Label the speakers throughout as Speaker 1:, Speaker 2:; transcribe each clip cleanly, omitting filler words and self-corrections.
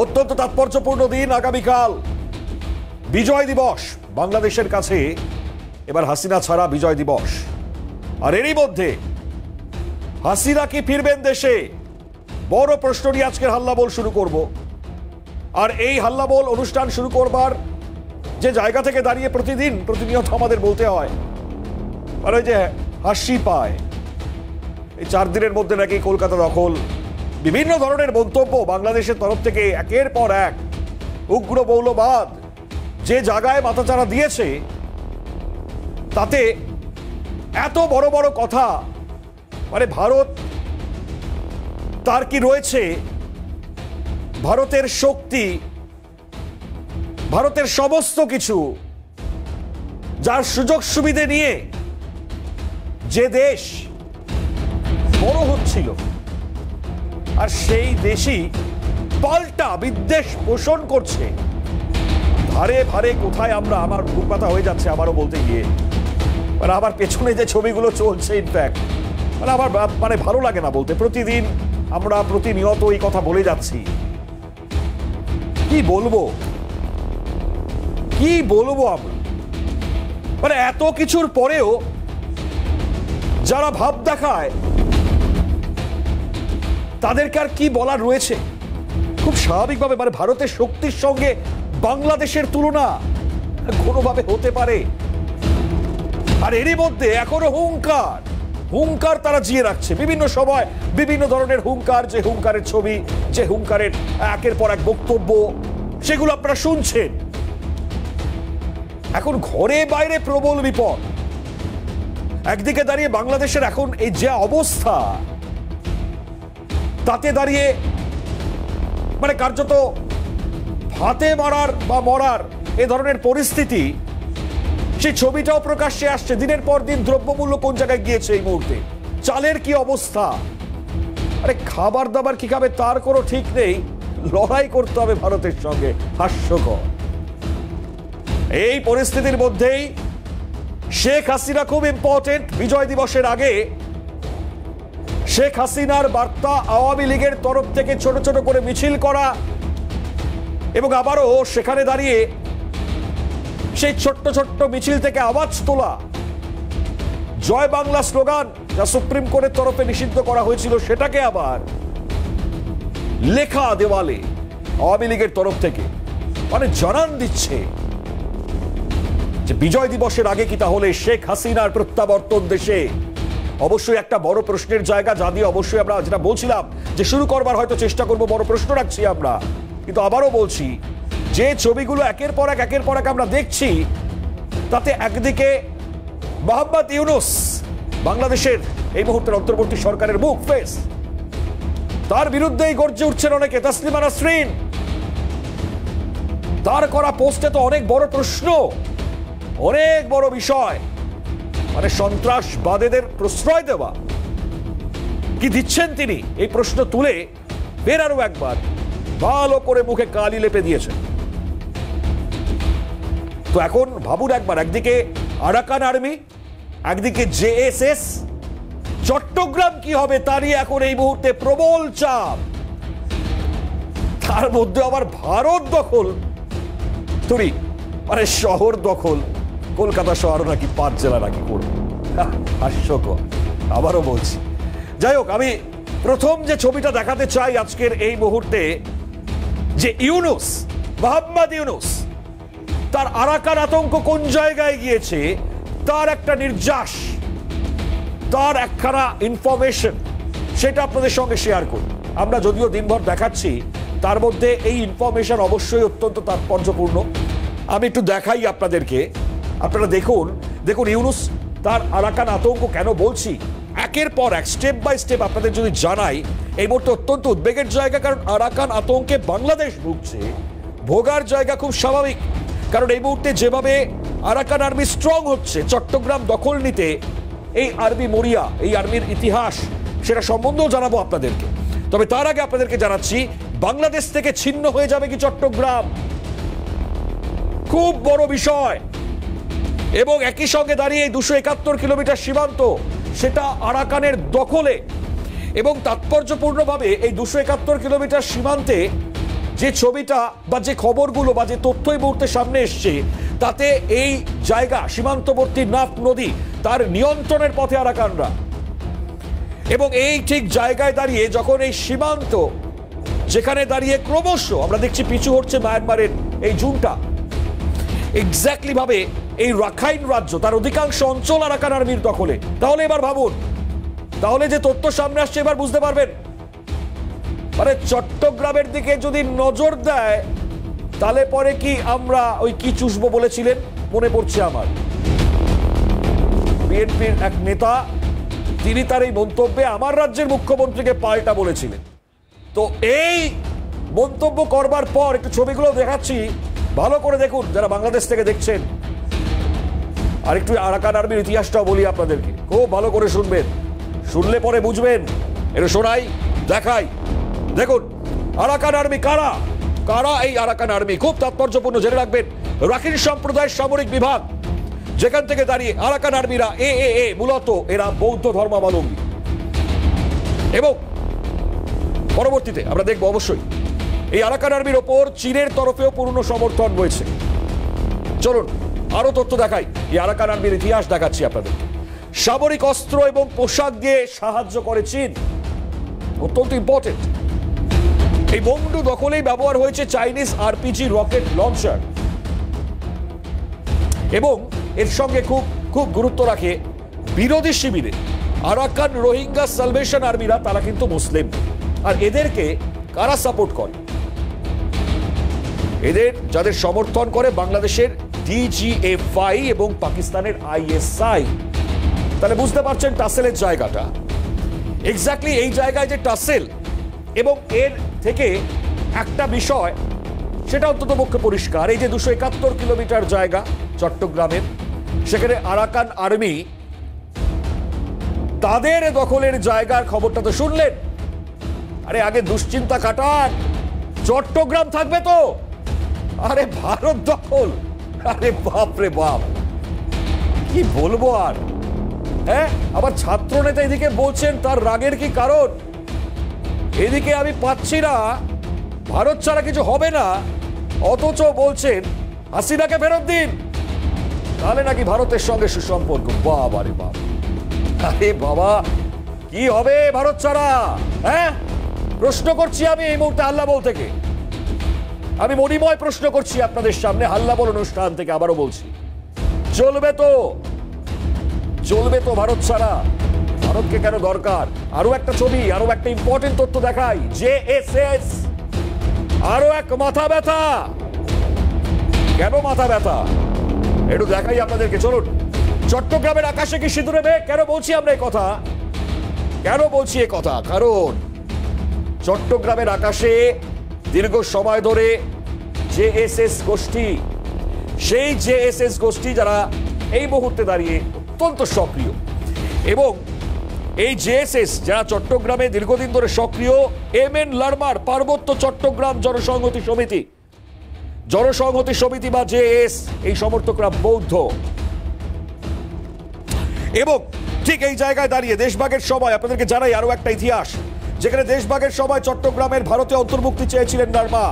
Speaker 1: অত্যন্ত তাৎপর্যপূর্ণ দিন আগামীকাল বিজয় দিবস। বাংলাদেশের কাছে এবার হাসিনা ছাড়া বিজয় দিবস। আর এরই মধ্যে হাসিনা কি ফিরবেন দেশে, বড় প্রশ্ন নিয়ে আজকের হাল্লাবোল শুরু করব। আর এই হাল্লাবোল অনুষ্ঠান শুরু করবার যে জায়গা থেকে দাঁড়িয়ে প্রতিনিয়ত আমাদের বলতে হয়, আর ওই যে হাসি পায় এই 4 দিনের মধ্যে নাকি কলকাতা দখল, বিভিন্ন ধরনের মন্তব্য বাংলাদেশের তরফ থেকে একের পর এক। উগ্র মৌলবাদ যে জায়গায় মাথাচাড়া দিয়েছে, তাতে এত বড় বড় কথা, মানে ভারত তার কি রয়েছে, ভারতের শক্তি, ভারতের সমস্ত কিছু, যার সুযোগ সুবিধে নিয়ে যে দেশ বড় হচ্ছিল, আর সেই দেশই পাল্টা বিদ্বেষ পোষণ করছে। ধারে ভারে কোথায় আমরা, আমার বুক ব্যথা হয়ে যাচ্ছে আবারও বলতে গিয়ে, মানে আমার পেছনে যে ছবিগুলো চলছে, ইনফ্যাক্ট মানে আমার মানে ভালো লাগে না বলতে। প্রতিদিন আমরা প্রতিনিয়ত এই কথা বলে যাচ্ছি। কি বলবো আমরা, মানে এত কিছুর পরেও যারা ভাব দেখায় তাদেরকে আর কি বলার রয়েছে। খুব স্বাভাবিকভাবে মানে ভারতের শক্তির সঙ্গে বাংলাদেশের তুলনা কোনোভাবে হতে পারে? আর এরই মধ্যে এখনো হুঙ্কার তারা জিয়ে রাখছে বিভিন্ন সময়, বিভিন্ন ধরনের হুঙ্কার, যে হুঙ্কারের ছবি, যে হুঙ্কারের একের পর এক বক্তব্য, সেগুলো আপনারা শুনছেন। এখন ঘরে বাইরে প্রবল বিপদ। একদিকে দাঁড়িয়ে বাংলাদেশের এখন এই যে অবস্থা, তাতে দাঁড়িয়ে মানে কার্যত হাতে মারার বা মরার এ ধরনের পরিস্থিতি, সেই ছবিটাও প্রকাশ্যে আসছে। দিনের পর দিন দ্রব্যমূল্য কোন জায়গায় গিয়েছে এই মুহূর্তে, চালের কি অবস্থা, আরে খাবার দাবার কি খাবে তার কোনো ঠিক নেই। লড়াই করতে হবে ভারতের সঙ্গে, হাস্যকর। এই পরিস্থিতির মধ্যেই শেখ হাসিনা খুব ইম্পর্টেন্ট। বিজয় দিবসের আগে শেখ হাসিনার বার্তা আওয়ামী লীগের তরফ থেকে ছোট ছোট করে মিছিল করা, এবং আবারও সেখানে দাঁড়িয়ে সেই ছোট্ট ছোট্ট মিছিল থেকে আওয়াজ তোলা, জয় বাংলা স্লোগান, যা সুপ্রিম কোর্টের তরফে নিষিদ্ধ করা হয়েছিল, সেটাকে আবার লেখা দেওয়ালে আওয়ামী লীগের তরফ থেকে মানে জানান দিচ্ছে যে বিজয় দিবসের আগে কি তাহলে শেখ হাসিনার প্রত্যাবর্তন দেশে? অবশ্যই একটা বড় প্রশ্নের জায়গা, যা দিয়ে অবশ্যই আমরা যেটা বলছিলাম যে শুরু করবার হয়তো চেষ্টা করব, বড় প্রশ্ন রাখছি আমরা। কিন্তু আবারও বলছি, যে ছবিগুলো একের পর এক আমরা দেখছি, তাতে একদিকে মোহাম্মদ ইউনূস, বাংলাদেশের এই মুহূর্তের অন্তর্বর্তী সরকারের মুখ, ফেস, তার বিরুদ্ধেই গর্জে উঠছেন অনেকে। তাসলিমা নাসরিন, তার করা পোস্টে তো অনেক বড় প্রশ্ন, অনেক বড় বিষয়, মানে সন্ত্রাসবাদীদের প্রশ্রয় দেওয়া। কি দিচ্ছেন তিনি? এই প্রশ্ন তুলে ফের আরো একবার ভালো করে মুখে কালি লেপে দিয়েছেন। তো এখন ভাবুন একবার, একদিকে আরাকান আর্মি, একদিকে জেএসএস, চট্টগ্রাম কি হবে তারই এখন এই মুহূর্তে প্রবল চাপ। তার মধ্যে আবার ভারত দখল, মানে শহর দখল, কলকাতা শহর নাকি 5 জেলা নাকি করবে। হাস্যকর, আবারও বলছি। যাই হোক, আমি প্রথম যে ছবিটা দেখাতে চাই আজকের এই মুহূর্তে, যে ইউনূস, মোহাম্মদ ইউনূস, তার আরাকান আতঙ্ক কোন জায়গায় গিয়েছে, তার একটা নির্যাস, তার একখানা ইনফরমেশন, সেটা আপনাদের সঙ্গে শেয়ার করি। আমরা যদিও দিনভর দেখাচ্ছি, তার মধ্যে এই ইনফরমেশন অবশ্যই অত্যন্ত তাৎপর্যপূর্ণ। আমি একটু দেখাই আপনাদেরকে, আপনারা দেখুন ইউনূস তার আরাকান আতঙ্ক কেন বলছি, একের পর এক স্টেপ বাই স্টেপ আপনাদের যদি জানাই। এই মুহূর্তে অত্যন্ত উদ্বেগের জায়গা, কারণ আরাকান আতঙ্কে বাংলাদেশ ভুগছে। ভোগার জায়গা খুব স্বাভাবিক, কারণ এই মুহূর্তে যেভাবে আরাকান আর্মি স্ট্রং হচ্ছে চট্টগ্রাম দখল নিতে, এই আর্মি মরিয়া, এই আর্মির ইতিহাস, সেটা সম্বন্ধেও জানাবো আপনাদেরকে। তবে তার আগে আপনাদেরকে জানাচ্ছি, বাংলাদেশ থেকে ছিন্ন হয়ে যাবে কি চট্টগ্রাম? খুব বড় বিষয়। এবং একই সঙ্গে দাঁড়িয়ে 271 কিলোমিটার সীমান্ত, সেটা আরাকানের দখলে। এবং তাৎপর্যপূর্ণভাবে এই 271 কিলোমিটার সীমান্তে যে ছবিটা বা যে খবরগুলো বা যে তথ্য এই মুহূর্তে সামনে এসছে, তাতে এই জায়গা সীমান্তবর্তী নাফ নদী, তার নিয়ন্ত্রণের পথে আরাকানরা। এবং এই ঠিক জায়গায় দাঁড়িয়ে যখন এই সীমান্ত, যেখানে দাঁড়িয়ে ক্রমশ আমরা দেখছি পিছু হচ্ছে মায়ানমারের এই জুনটা, এক্স্যাক্টলি ভাবে এই রাখাইন রাজ্য, তার অধিকাংশ অঞ্চল আরাকান আর্মির দখলে। তাহলে এবার ভাবুন, তাহলে যে তথ্য সামনে আসছে এবার বুঝতে পারবেন, মানে চট্টগ্রামের দিকে যদি নজর দেয় তাহলে পরে কি আমরা ওই কি চুষবো বলেছিলেন, মনে পড়ছে আমার, বিএনপির এক নেতা, তিনি তার এই মন্তব্যে আমার রাজ্যের মুখ্যমন্ত্রীকে পাল্টা বলেছিলেন। তো এই মন্তব্য করবার পর একটু ছবিগুলো দেখাচ্ছি, ভালো করে দেখুন যারা বাংলাদেশ থেকে দেখছেন। আর একটু আরাকান আর্মির ইতিহাসটাও বলি আপনাদেরকে, খুব ভালো করে শুনবেন, শুনলে পরে বুঝবেন। এটা শোনাই, দেখাই, দেখুন আরাকান আর্মি কারা। কারা এই আরাকান আর্মি? খুব তাৎপর্যপূর্ণ, জেনে রাখবেন। রাখিন সম্প্রদায়ের সামরিক বিভাগ, যেখান থেকে দাঁড়িয়ে আরাকান আর্মিরা মূলত এরা বৌদ্ধ ধর্মাবলম্বী। এবং পরবর্তীতে আমরা দেখব অবশ্যই এই আরাকান আর্মির ওপর চীনের তরফেও পূর্ণ সমর্থন রয়েছে। চলুন আরো তথ্য দেখাই, এই আরাকান আর্মির ইতিহাস দেখাচ্ছি আপনাদের। সামরিক অস্ত্র এবং পোশাক দিয়ে সাহায্য করে চীন, অত্যন্ত ইম্পর্টেন্ট। এই বঙ্গু দখলেই ব্যবহার হয়েছে চাইনিজ আরপিজি রকেট লঞ্চার। এবং এর সঙ্গে খুব খুব গুরুত্ব রাখে বিরোধী শিবিরে আরাকান রোহিঙ্গা সালভেশন আর্মিরা, তারা কিন্তু মুসলিম। আর এদেরকে কারা সাপোর্ট করে? এদের যাদের সমর্থন করে বাংলাদেশের ডিজিএফআই এবং পাকিস্তানের আইএসআই। তাহলে বুঝতে পারছেন টাসেলের জায়গাটা, এক্স্যাক্টলি এই জায়গায় যে টাসেল। এবং এর থেকে একটা বিষয় সেটা অন্তত পক্ষে পরিষ্কার, এই যে 271 কিলোমিটার জায়গা চট্টগ্রামের, সেখানে আরাকান আর্মি তাদের দখলের জায়গার খবরটা তো শুনলেন। আরে আগে দুশ্চিন্তা কাটান, চট্টগ্রাম থাকবে তো? আরে ভারত দখল, আরে বাপ রে বাপ, কি বলবো আর। হ্যাঁ, আবার ছাত্র নেতা এদিকে বলছেন তার রাগের কি কারণ, এদিকে আমি পাচ্ছি না ভারত ছাড়া কিছু হবে না, অথচ বলছেন হাসিনাকে ফেরত দিন, তাহলে নাকি ভারতের সঙ্গে সুসম্পর্ক। বাবা রে বাবা, আরে বাবা কি হবে ভারত ছাড়া? হ্যাঁ, প্রশ্ন করছি আমি এই মুহূর্তে হাল্লাবোল থেকে, আমি মণিময় প্রশ্ন করছি আপনাদের সামনে হাল্লাবোল অনুষ্ঠান থেকে। আবারও বলছি, চলবে তো, চলবে তো ভারত ছাড়া? ভারতকে কেন দরকার? আরো একটা ছবি, আরো একটা ইম্পর্টেন্ট তথ্য দেখাই। জেএসএস আরো এক মাথা ব্যথা। কেন মাথা ব্যথা একটু দেখাই আপনাদেরকে, চলুন। চট্টগ্রামের আকাশে কি সিঁদুরে মেঘ? কেন বলছি আমরা এই কথা? কেন বলছি এই কথা? কারণ চট্টগ্রামের আকাশে দীর্ঘ সময় ধরে জেএসএস গোষ্ঠী, সেই জেএসএস গোষ্ঠী যারা এই মুহূর্তে দাঁড়িয়ে অত্যন্ত সক্রিয়, এবং এই জেএসএস যারা চট্টগ্রামে দীর্ঘদিন ধরে সক্রিয়, এমএন লারমার পার্বত্য চট্টগ্রাম জনসংহতি সমিতি বা জেএস, এই সমর্থকরা বৌদ্ধ। এবং ঠিক এই জায়গায় দাঁড়িয়ে দেশভাগের সময় আপনাদেরকে জানাই আরো একটা ইতিহাস, যেখানে দেশভাগের সময় চট্টগ্রামের ভারতে অন্তর্ভুক্তি চেয়েছিলেন লারমা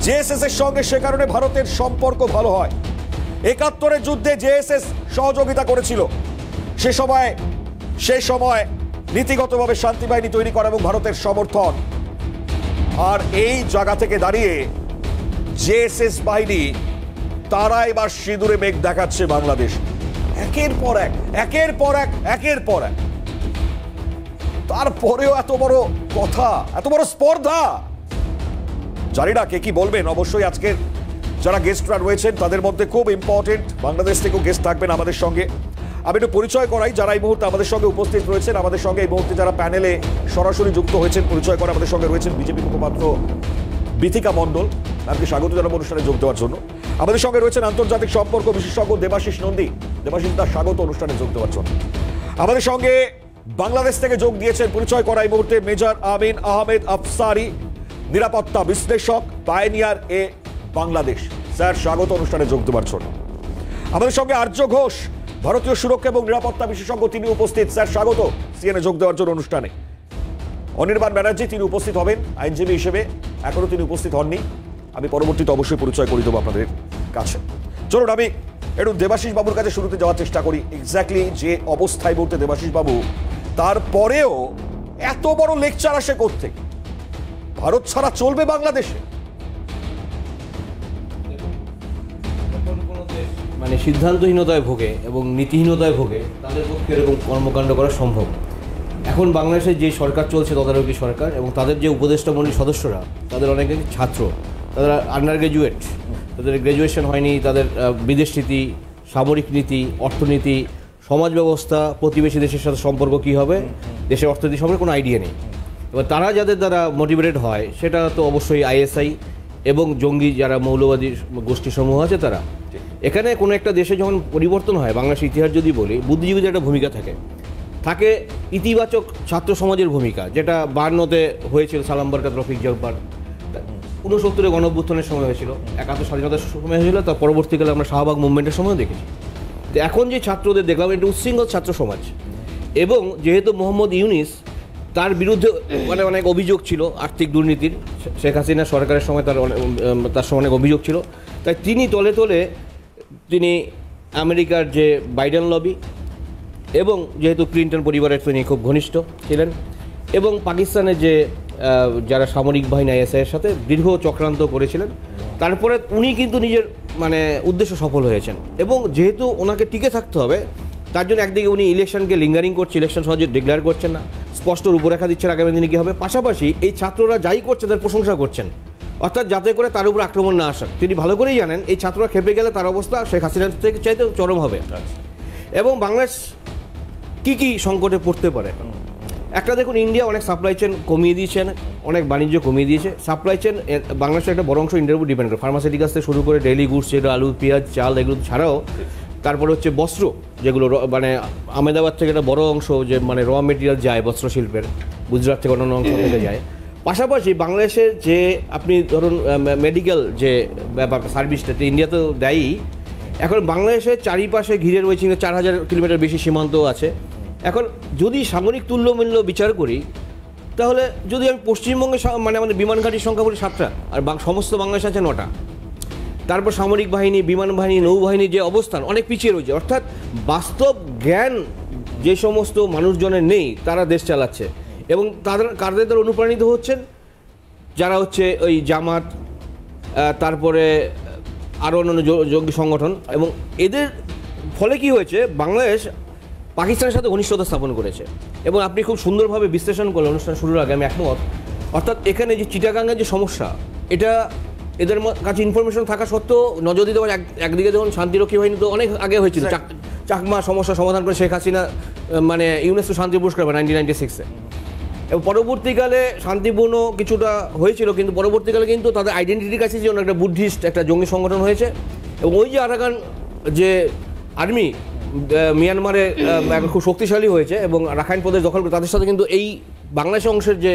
Speaker 1: জেএসএস এর সঙ্গে, সে কারণে ভারতের সম্পর্ক ভালো হয়। 71-এর যুদ্ধে জেএসএস সহযোগিতা করেছিল। সেই সময় নীতিগতভাবে শান্তি বাহিনী তৈরি করা এবং ভারতের সমর্থন। আর এই জায়গা থেকে দাঁড়িয়ে জেএসএস বাহিনী তারা এবার সিঁদুরে মেঘ দেখাচ্ছে বাংলাদেশ, একের পর এক। তারপরেও এত বড় কথা, এত বড় স্পর্ধা। জানি না কে কি বলবেন। অবশ্যই আজকের যারা গেস্টরা রয়েছেন তাদের মধ্যে খুব ইম্পর্টেন্ট বাংলাদেশ থেকেও গেস্ট থাকবেন আমাদের সঙ্গে। আমি একটু পরিচয় করাই যারা এই মুহূর্তে আমাদের সঙ্গে উপস্থিত রয়েছেন। আমাদের সঙ্গে এই মুহূর্তে যারা প্যানেলে সরাসরি যুক্ত হয়েছেন, পরিচয় করা আমাদের সঙ্গে রয়েছেন বিজেপি মুখপাত্র বিথিকা মণ্ডল, তাকে স্বাগত জানাবো অনুষ্ঠানে যোগ দেওয়ার জন্য। আমাদের সঙ্গে রয়েছেন আন্তর্জাতিক সম্পর্ক বিশেষজ্ঞ দেবাশিস নন্দী, দেবাশিস তার স্বাগত অনুষ্ঠানে যোগ দেওয়ার জন্য। আমাদের সঙ্গে বাংলাদেশ থেকে যোগ দিয়েছেন, পরিচয় করা এই মুহূর্তে মেজর আমিন আহমেদ আফসারি, নিরাপত্তা বিশ্লেষক, পায়োনিয়ার এ বাংলাদেশ। স্যার স্বাগত অনুষ্ঠানে যোগ দেওয়ার জন্য। আমাদের সঙ্গে আর্য ঘোষ, ভারতীয় সুরক্ষা এবং নিরাপত্তা বিশেষজ্ঞ, তিনি উপস্থিত। স্যার স্বাগত সিএনএ যোগ দেওয়ার জন্য অনুষ্ঠানে। অনির্বাণ ব্যানার্জি, তিনি উপস্থিত হবেন আইনজীবী হিসেবে। এখনো তিনি উপস্থিত হননি। আমি পরবর্তীতে অবশ্যই পরিচয় করে দেবো আপনাদের কাছে। চলুন আমি একটু দেবাশিস বাবুর কাছে শুরুতে যাওয়ার চেষ্টা করি। এক্স্যাক্টলি যে অবস্থায় বলতে দেবাশিস বাবু, তারপরেও এত বড় লেকচার আসে কোত্থেকে? ভারত ছাড়া চলবে বাংলাদেশে?
Speaker 2: মানে সিদ্ধান্তহীনতায় ভোগে এবং নীতিহীনতায় ভোগে, তাদের পক্ষে এরকম কর্মকাণ্ড করা সম্ভব। এখন বাংলাদেশে যে সরকার চলছে তদারকি সরকার, এবং তাদের যে উপদেষ্টা মণ্ডলীর সদস্যরা, তাদের অনেকে ছাত্র, তারা আন্ডার গ্র্যাজুয়েট, তাদের গ্র্যাজুয়েশন হয়নি, তাদের বিদেশ নীতি, সামরিক নীতি, অর্থনীতি, সমাজ ব্যবস্থা, প্রতিবেশী দেশের সাথে সম্পর্ক কী হবে, দেশের অর্থনীতি সম্পর্কে কোনো আইডিয়া নেই। এবার তারা যাদের দ্বারা মোটিভেটেড হয় সেটা তো অবশ্যই আইএসআই এবং জঙ্গি যারা মৌলবাদী গোষ্ঠীসমূহ আছে তারা। এখানে কোনো একটা দেশে যখন পরিবর্তন হয়, বাংলাদেশের ইতিহাস যদি বলি, বুদ্ধিজীবীদের একটা ভূমিকা থাকে ইতিবাচক ছাত্র সমাজের ভূমিকা, যেটা 52-তে হয়েছিল, সালাম বরকত, রফিক জব্বার, 69-এ গণঅভ্যুত্থানের সময় হয়েছিল, 71 স্বাধীনতার সময় হয়েছিল, তার পরবর্তীকালে আমরা শাহবাগ মুভমেন্টের সময় দেখেছি। তো এখন যে ছাত্রদের দেখলাম, এটা উচ্ছৃঙ্খল ছাত্র সমাজ, এবং যেহেতু মোহাম্মদ ইউনিস, তার বিরুদ্ধে অনেক অভিযোগ ছিল আর্থিক দুর্নীতির, শেখ হাসিনা সরকারের সময় তার সময় অনেক অভিযোগ ছিল, তাই তিনি তলে তলে তিনি আমেরিকার যে বাইডেন লবি, এবং যেহেতু ক্লিন্টন পরিবারের তিনি খুব ঘনিষ্ঠ ছিলেন, এবং পাকিস্তানের যে যারা সামরিক বাহিনী আইএসআইয়ের সাথে দীর্ঘ চক্রান্ত করেছিলেন, তারপরে উনি কিন্তু নিজের উদ্দেশ্য সফল হয়েছেন। এবং যেহেতু ওনাকে টিকে থাকতে হবে, তার জন্য একদিকে উনি ইলেকশনকে লিঙ্গারিং করছে, ইলেকশন সহজে ডিক্লেয়ার করছেন না, স্পষ্ট রূপরেখা দিচ্ছেন আগামী দিনে কী হবে। পাশাপাশি এই ছাত্ররা যাই করছে তার প্রশংসা করছেন, অর্থাৎ যাতে করে তার উপর আক্রমণ না আসেন। তিনি ভালো করেই জানেন এই ছাত্ররা খেপে গেলে তার অবস্থা শেখ হাসিনার থেকে চাইতে চরম হবে। এবং বাংলাদেশ কী সংকটে পড়তে পারে, একটা দেখুন, ইন্ডিয়া অনেক সাপ্লাই চেন কমিয়ে দিয়েছেন, অনেক বাণিজ্য কমিয়ে দিয়েছে। সাপ্লাই চেন বাংলাদেশের একটা বড় অংশ ইন্ডিয়ার উপর ডিপেন্ড করে, ফার্মাসিউটিক্যালস থেকে শুরু করে ডেইলি গুডস, যেটা আলু, পেঁয়াজ, চাল, এগুলো ছাড়াও তারপরে হচ্ছে বস্ত্র, যেগুলো আহমেদাবাদ থেকে একটা বড় অংশ যে র মেটেরিয়াল যায় বস্ত্র শিল্পের, গুজরাট থেকে অন্যান্য অংশ থেকে যায়। পাশাপাশি বাংলাদেশের যে আপনি ধরুন মেডিকেল যে ব্যাপার সার্ভিসটা ইন্ডিয়া তো দেয়ই। এখন বাংলাদেশের চারিপাশে ঘিরে রয়েছে 4000 কিলোমিটার বেশি সীমান্ত আছে। এখন যদি সামরিক তুল্যমূল্য বিচার করি, তাহলে যদি আমি পশ্চিমবঙ্গে আমাদের বিমান ঘাঁটির সংখ্যা বলি 7টা, আর সমস্ত বাংলাদেশ আছে 9টা। তারপর সামরিক বাহিনী, বিমান বাহিনী, নৌবাহিনীর যে অবস্থান অনেক পিছিয়ে রয়েছে। অর্থাৎ বাস্তব জ্ঞান যে সমস্ত মানুষজনের নেই, তারা দেশ চালাচ্ছে, এবং কাদের দ্বারা অনুপ্রাণিত হচ্ছেন, যারা হচ্ছে ওই জামাত, তারপরে আরও অন্যান্য জঙ্গি সংগঠন। এবং এদের ফলে কি হয়েছে, বাংলাদেশ পাকিস্তানের সাথে ঘনিষ্ঠতা স্থাপন করেছে। এবং আপনি খুব সুন্দরভাবে বিশ্লেষণ করলেন অনুষ্ঠান শুরুর আগে, আমি একমত। অর্থাৎ এখানে যে চিটাগাঙ্গের যে সমস্যা, এটা এদের কাছে ইনফরমেশন থাকা সত্ত্বেও নজর দিতে পারে। একদিকে যখন শান্তিরক্ষী বাহিনী তো অনেক আগে হয়েছিল, চাকমা সমস্যা সমাধান করে শেখ হাসিনা ইউনেস্কো শান্তি পুরস্কার 1996-এ, এবং পরবর্তীকালে শান্তিপূর্ণ কিছুটা হয়েছিল, কিন্তু পরবর্তীকালে কিন্তু তাদের আইডেন্টিটির কাছে যে একটা বুদ্ধিস্ট একটা জঙ্গি সংগঠন হয়েছে। এবং ওই যে আরাকান যে আর্মি মিয়ানমারে খুব শক্তিশালী হয়েছে এবং রাখাইন প্রদেশ দখল করে, তাদের সাথে কিন্তু এই বাংলাদেশ অংশের যে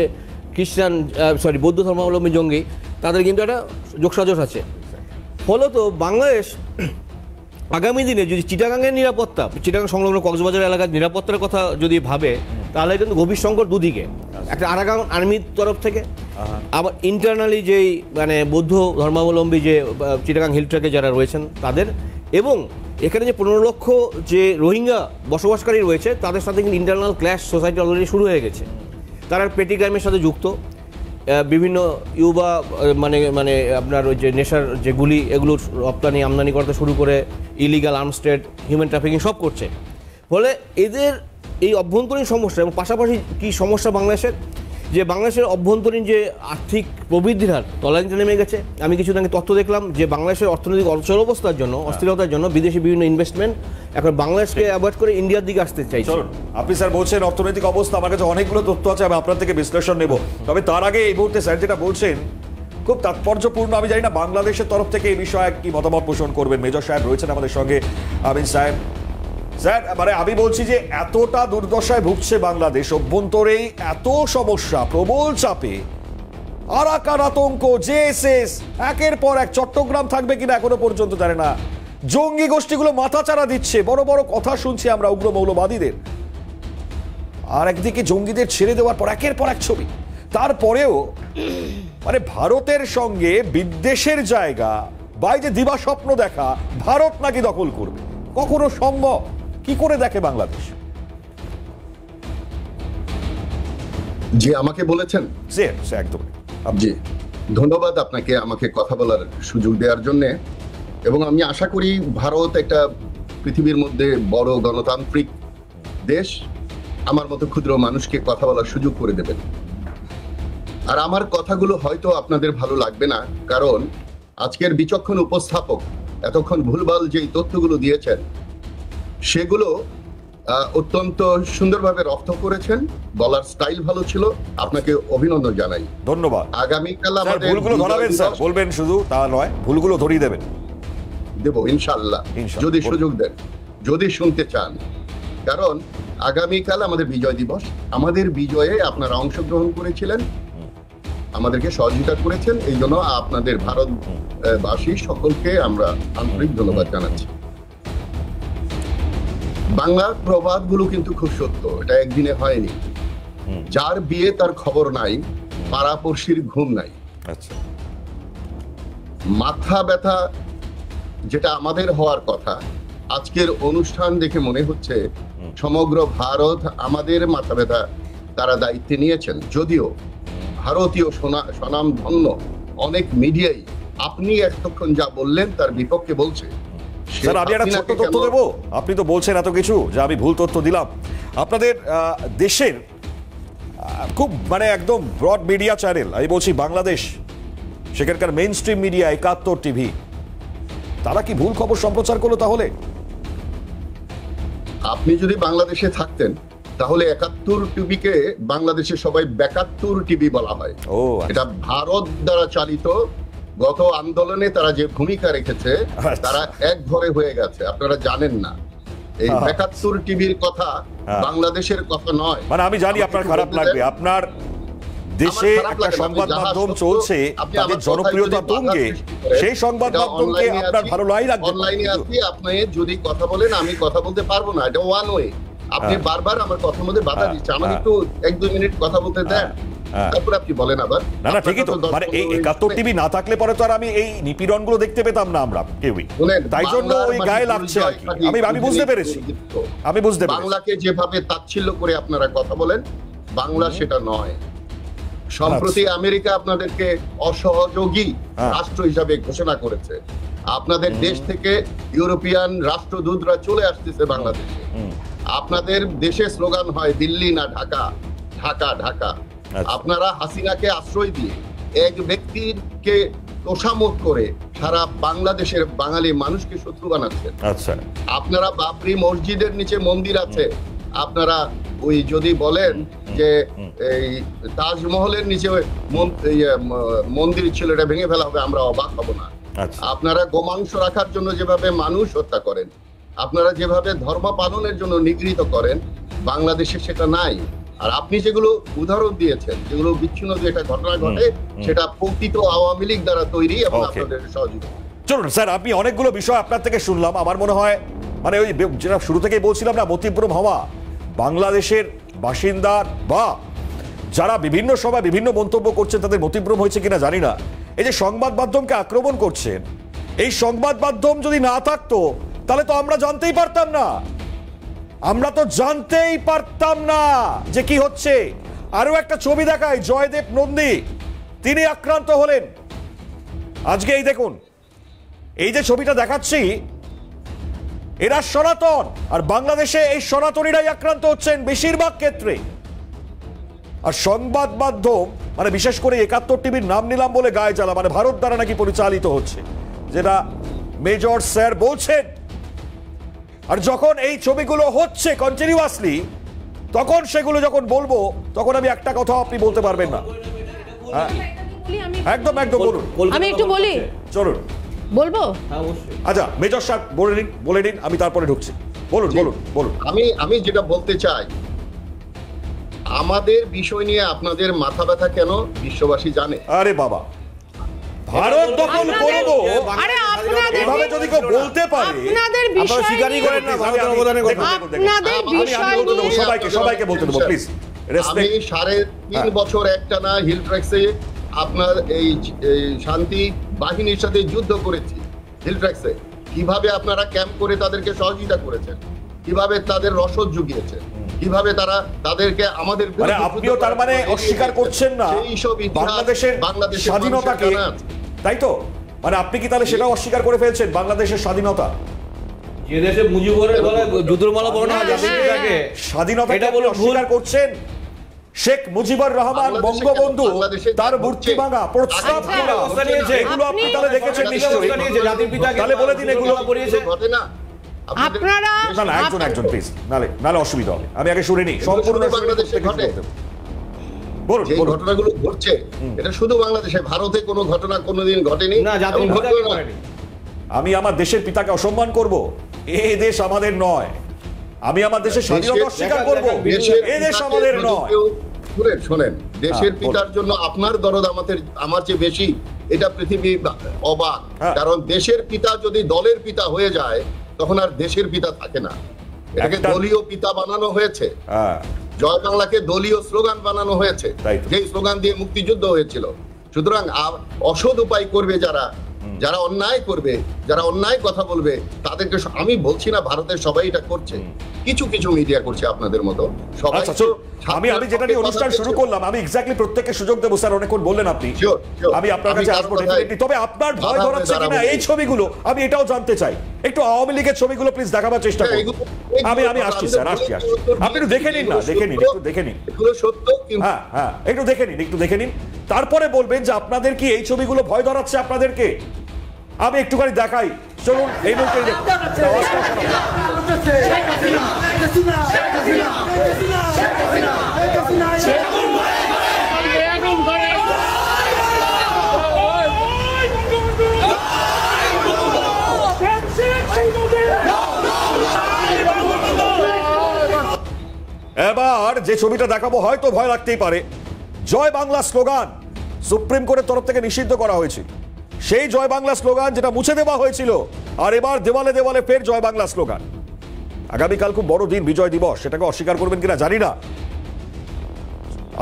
Speaker 2: বৌদ্ধ ধর্মাবলম্বী জঙ্গি, তাদের কিন্তু একটা যোগসাজশ আছে। ফলত বাংলাদেশ আগামী দিনে যদি চিটাগাংয়ের নিরাপত্তা, চিটাগাং সংলগ্ন কক্সবাজার এলাকার নিরাপত্তার কথা যদি ভাবে, তাহলে কিন্তু গভীর সংকট দুদিকে, একটা আরাকান আর্মির তরফ থেকে, আবার ইন্টারনালি যেই বৌদ্ধ ধর্মাবলম্বী যে চিটাগাং হিল ট্র্যাকে যারা রয়েছেন তাদের, এবং এখানে যে 15 লক্ষ যে রোহিঙ্গা বসবাসকারী রয়েছে, তাদের সাথে কিন্তু ইন্টারনাল ক্ল্যাশ সোসাইটি অলরেডি শুরু হয়ে গেছে। তারা পেটি ক্রাইমের সাথে যুক্ত, বিভিন্ন ইউবা আপনার ওই যে নেশার যে গুলি, এগুলোর রপ্তানি আমদানি করতে শুরু করে illegal arms trade, human trafficking সব করছে। ফলে এদের এই অভ্যন্তরীণ সমস্যা, এবং পাশাপাশি কী সমস্যা বাংলাদেশের, যে বাংলাদেশের অভ্যন্তরীণ যে আর্থিক প্রবৃদ্ধির হার তলানিতে নেমে গেছে। আমি কিছুদিন আগে তথ্য দেখলাম যে বাংলাদেশের অর্থনৈতিক অচল অবস্থার জন্য, অস্থিরতার জন্য বিদেশি বিভিন্ন ইনভেস্টমেন্ট এখন বাংলাদেশকে অ্যাভয়েড করে ইন্ডিয়ার দিকে আসতে চাইছে।
Speaker 1: আপনি স্যার বলছেন অর্থনৈতিক অবস্থা, আমার কাছে অনেকগুলো তথ্য আছে, আমি আপনার থেকে বিশ্লেষণ নেব। তবে তার আগে এই মুহূর্তে স্যার যেটা বলছেন খুব তাৎপর্যপূর্ণ। আমি জানি না বাংলাদেশের তরফ থেকে এই বিষয়ে কি মতামত পোষণ করবেন। মেজর সাহেব রয়েছেন আমাদের সঙ্গে, আমিন সাহেব। স্যার আমি বলছি যে এতটা দুর্দশায় ভুগছে বাংলাদেশ, অভ্যন্তরেই এত সমস্যা, প্রবল চাপে, আরাকান আতঙ্ক, জেএসএস, একের পর এক, চট্টগ্রাম থাকবে কিনা এখনো পর্যন্ত জানে না, জঙ্গি গোষ্ঠীগুলো মাথাচাড়া দিচ্ছে, বড় বড় কথা শুনছি আমরা উগ্র মৌলবাদীদের, আর একদিকে জঙ্গিদের ছেড়ে দেওয়ার পর একের পর এক ছবি। তারপরেও মানে ভারতের সঙ্গে বিদ্বেষের জায়গা বা এই যে দিবা স্বপ্ন দেখা ভারত নাকি দখল করবে, কখনো সম্ভব? কি করে দেখে বাংলাদেশ?
Speaker 3: জি, আমাকে বলেছেন।
Speaker 1: একদম।
Speaker 3: জি, ধন্যবাদ আপনাকে আমাকে কথা বলার সুযোগ দেওয়ার জন্য। এবং আমি আশা করি ভারত একটা পৃথিবীর মধ্যে বড় গণতান্ত্রিক দেশ, আমার মতো ক্ষুদ্র মানুষকে কথা বলার সুযোগ করে দেবেন। আর আমার কথাগুলো হয়তো আপনাদের ভালো লাগবে না, কারণ আজকের বিচক্ষণ উপস্থাপক এতক্ষণ ভুলভাল যেই তথ্যগুলো দিয়েছেন সেগুলো অত্যন্ত সুন্দরভাবে রপ্ত করেছেন, বলার স্টাইল ভালো ছিল, আপনাকে অভিনন্দন জানাই।
Speaker 1: ধন্যবাদ।
Speaker 3: আগামীকাল আমাদের
Speaker 1: ভুলগুলো ধরাবেন স্যার, বলবেন শুধু তা নয়, ভুলগুলো ধরিয়ে দেবেন।
Speaker 3: দেব ইনশাআল্লাহ, যদি সুযোগ দেন, যদি শুনতে চান। কারণ আগামীকাল আমাদের বিজয় দিবস, আমাদের বিজয়ে আপনারা অংশগ্রহণ করেছিলেন, আমাদেরকে সহযোগিতা করেছেন, এই জন্য আপনাদের ভারতবাসী সকলকে আমরা আন্তরিক ধন্যবাদ জানাচ্ছি। বাংলার প্রবাদগুলো কিন্তু খুব সত্য, এটা একদিনে হয়নি। যার বিয়ে তার খবর নাই, পাড়াপড়শির ঘুম নাই। মাথা ব্যথা যেটা আমাদের হওয়ার কথা, আজকের অনুষ্ঠান দেখে মনে হচ্ছে সমগ্র ভারত আমাদের মাথা ব্যথা তারা দায়িত্বে নিয়েছেন। যদিও ভারতীয় স্বনামধন্য অনেক মিডিয়াই আপনি এতক্ষণ যা বললেন তার বিপক্ষে বলছে।
Speaker 1: স্যার, আমি একটা ছোট্ট তথ্য দেবো। আপনি তো বলছেন এত কিছু যে আমি ভুল তথ্য দিলাম। আপনাদের দেশের খুব মানে একদম ব্রড মিডিয়া চ্যানেল, আমি বলছি বাংলাদেশ, সেখানকার মেইন স্ট্রিম মিডিয়া ৭১ টিভি, তারা কি ভুল খবর সম্প্রচার করলো? তাহলে
Speaker 3: আপনি যদি বাংলাদেশে থাকতেন তাহলে ৭১ টিভিকে বাংলাদেশে সবাই ৭২ টিভি বলা হয়। এটা ভারত দ্বারা চালিত গত আন্দোলনে তারা যে ভূমিকা রেখেছে, তারা এক ঘরে হয়ে গেছে, আপনারা জানেন না। এই ৭২ টিভির কথা বাংলাদেশের কথা নয়।
Speaker 1: মানে আমি জানি আপনার খারাপ লাগবে, আপনার দেশে একটা সংবাদ মাধ্যম চলছে তাদের জনপ্রিয়তা তুঙ্গে, সেই সংবাদ মাধ্যমকে আপনার ভালো লাগবে।
Speaker 3: অনলাইনে আছি, আপনি যদি কথা বলেন আমি কথা বলতে পারবো না, এটা ওয়ান ওয়ে। আপনি বারবার আমার কথার মধ্যে বাধা দিচ্ছেন, আমাকে একটু ১-২ মিনিট কথা বলতে দেন, তারপর আপনি বলেন আবার।
Speaker 1: না ঠিকই তো, মানে এই ৭১ টিভি না থাকলে পরে তো আর আমি এই নিপীড়নগুলো দেখতে পেতাম না আমরা কেউই, তাই জন্য ওই গায়ে লাগছে আর কি। আমি বুঝতে পেরেছি,
Speaker 3: বাংলাকে যেভাবে তাচ্ছিল্য করে আপনারা কথা বলেন, বাংলা সেটা নয়। সম্প্রতি আমেরিকা আপনাদেরকে অসহযোগী রাষ্ট্র হিসাবে ঘোষণা করেছে। আপনাদের দেশ থেকে ইউরোপিয়ান রাষ্ট্রদূতরা চলে আসতেছে বাংলাদেশে। আপনাদের দেশে স্লোগান হয় দিল্লি না ঢাকা, ঢাকা ঢাকা। আপনারা হাসিনাকে আশ্রয় দিয়ে এক ব্যক্তিকে তোষামত করে সারা বাংলাদেশের বাঙালি মানুষকে শত্রু বানাচ্ছেন। আপনারা বাবরি মসজিদের নিচে মন্দির আছে, আপনারা ওই যদি বলেন যে এই তাজমহলের নিচে মন্দির ছিল, এটা ভেঙে ফেলা হবে, আমরা অবাক হব না। আপনারা গোমাংস রাখার জন্য যেভাবে মানুষ হত্যা করেন, আপনারা যেভাবে ধর্ম পালনের জন্য নিগৃহীত করেন, বাংলাদেশে সেটা নাই। আর আপনি যেগুলো উদাহরণ দিয়েছেন, যেগুলো বিচ্ছিন্ন যে একটা ঘটনা ঘটে, সেটা প্রকৃত আওয়ামী লীগ দ্বারা তৈরি এবং আপনাদের সহযোগিতা।
Speaker 1: চলুন স্যার, আপনি অনেকগুলো বিষয় আপনার থেকে শুনলাম। আমার মনে হয় মানে ওই যেটা শুরু থেকেই বলছিলাম না, মতিভ্রম হওয়া বাংলাদেশের বাসিন্দা বা যারা বিভিন্ন সময় বিভিন্ন মন্তব্য করছেন তাদের মতিভ্রম হয়েছে কিনা জানি না। এই যে সংবাদ মাধ্যমকে আক্রমণ করছেন, এই সংবাদ মাধ্যম যদি না থাকতো তাহলে তো আমরা জানতেই পারতাম না, যে কি হচ্ছে। আরো একটা ছবি দেখায়, জয়দেব নন্দী, তিনি আক্রান্ত হলেন। আজকে এই দেখুন, এই যে ছবিটা দেখাচ্ছি, এরা সনাতন, আর বাংলাদেশে এই সনাতনীরাই আক্রান্ত হচ্ছেন বেশিরভাগ ক্ষেত্রে। আর সংবাদ মাধ্যম মানে বিশেষ করে ৭১ টিভির নাম নিলাম বলে গায়ে জ্বালা, মানে ভারত দ্বারা নাকি পরিচালিত হচ্ছে, যেটা মেজর স্যার বলছেন। আর যখন এই ছবিগুলো হচ্ছে কন্টিনিউয়াসলি, তখন সেগুলো যখন বলবো, তখন আমি একটা কথা আপনি বলতে পারবেন না। একদম বলুন।
Speaker 4: আমি একটু বলি,
Speaker 1: চলুন
Speaker 4: বলবো।
Speaker 1: আচ্ছা মেজর স্যার বলে নিন, আমি তারপরে ঢুকছি। বলুন।
Speaker 3: আমি যেটা বলতে চাই, আমাদের বিষয় নিয়ে আপনাদের মাথা ব্যথা কেন বিশ্ববাসী জানে।
Speaker 1: আরে বাবা, ভারত দখল করব,
Speaker 4: আরে আপনাদের
Speaker 1: এভাবে যদি কেউ বলতে পারে,
Speaker 4: আপনাদের বিষয়
Speaker 1: স্বীকারই করেন না ভারতের অবদানের কথা।
Speaker 4: আপনাদের বিষয়
Speaker 1: সবাইকে বলতে দেবো প্লিজ।
Speaker 3: আমি 3.5 বছর একটানা হিল ট্র্যাক্সে আপনার এই শান্তি বাহিনীর সাথে যুদ্ধ করেছি। হিল ট্র্যাক্সে কিভাবে আপনারা ক্যাম্প করে তাদেরকে সহযোগিতা করেছেন, কিভাবে তাদের রসদ জুগিয়েছেন, কিভাবে তাদেরকে আমাদের
Speaker 1: আপনিও তার মানে অস্বীকার করছেন না বাংলাদেশের স্বাধীনতাকে, তাই তো? মানে আপনি কি তাহলে সেটাও অস্বীকার করে ফেলছেন বাংলাদেশের স্বাধীনতা?
Speaker 2: যে দেশে মুজিবুরের গলায় জুতোর মালা পরানো হয় জাতিকে,
Speaker 1: স্বাধীনতা এটা বলে অস্বীকার করছেন? শেখ মুজিবুর রহমান বঙ্গবন্ধু তার মূর্তি ভাঙা, প্রস্তাব করা, এগুলো আপনি তাহলে দেখেছেন নিশ্চয়ই। তাহলে বলে দিন এগুলো
Speaker 3: ঘটে না।
Speaker 4: আপনারা
Speaker 1: না একজন প্লিজ, নালে অসুবিধা হবে। আমি আগে শুনে নিই সম্পূর্ণ
Speaker 3: বাংলাদেশে ঘটে
Speaker 1: বলুন।
Speaker 3: যে ঘটনাগুলো ঘটছে এটা শুধু বাংলাদেশে, ভারতে কোনো ঘটনা কোনোদিন ঘটেনি।
Speaker 1: আমি আমার দেশের পিতাকে অসম্মান করব? এই দেশ আমাদের নয়। আমি আমার দেশের স্বাধীনতা অস্বীকার করব? এই দেশ আমাদের নয়।
Speaker 3: শোনেন, দেশের পিতার জন্য আপনার দরদ আমার চেয়ে বেশি, এটা পৃথিবী অবাক। কারণ দেশের পিতা যদি দলের পিতা হয়ে যায় তখন আর দেশের পিতা থাকে না। এটাকে দলীয় পিতা বানানো হয়েছে। জয় বাংলাকে দলীয় স্লোগান বানানো হয়েছে, যে স্লোগান দিয়ে মুক্তিযুদ্ধ হয়েছিল। সুতরাং অসৎ উপায় করবে যারা অন্যায় করবে, যারা অন্যায় কথা বলবে, তাদেরকে আমি বলছি না ভারতের সবাই এটা করছে, কিছু কিছু মিডিয়া করছে আপনাদের মতো। সবাই
Speaker 1: আমি যেটা নিয়ে অনুষ্ঠান শুরু করলাম, আমি এক্স্যাক্টলি প্রত্যেককে সুযোগ দেবো। স্যার অনেকক্ষণ বললেন আপনি, আমি আপনার কাছে আসবো ডেফিনেটলি। তবে আপনার ভয় ধরাচ্ছে কিনা এই ছবিগুলো আমি এটাও জানতে চাই। একটু আওয়ামী লীগের ছবিগুলো প্লিজ দেখাবার চেষ্টা করুন। আমি আসছি স্যার, আসছি। আপনি একটু দেখে নিন না, একটু দেখে নিন। হ্যাঁ একটু দেখে নিন, তারপরে বলবেন যে আপনাদের কি এই ছবিগুলো ভয় ধরাচ্ছে আপনাদেরকে। আমি একটুখানি দেখাই, চলুন। এই মুহূর্তে এবার যে ছবিটা দেখাবো হয়তো ভয় লাগতেই পারে। জয় বাংলা স্লোগান সুপ্রিম কোর্টের তরফ থেকে নিষিদ্ধ করা হয়েছিল। সেই জয় বাংলা স্লোগান যেটা মুছে দেওয়া হয়েছিল, আর এবার দেওয়ালে দেওয়ালে ফের জয় বাংলা স্লোগান। আগামীকাল খুব বড় দিন, বিজয় দিবস, সেটাকে অস্বীকার করবেন কিনা জানি না।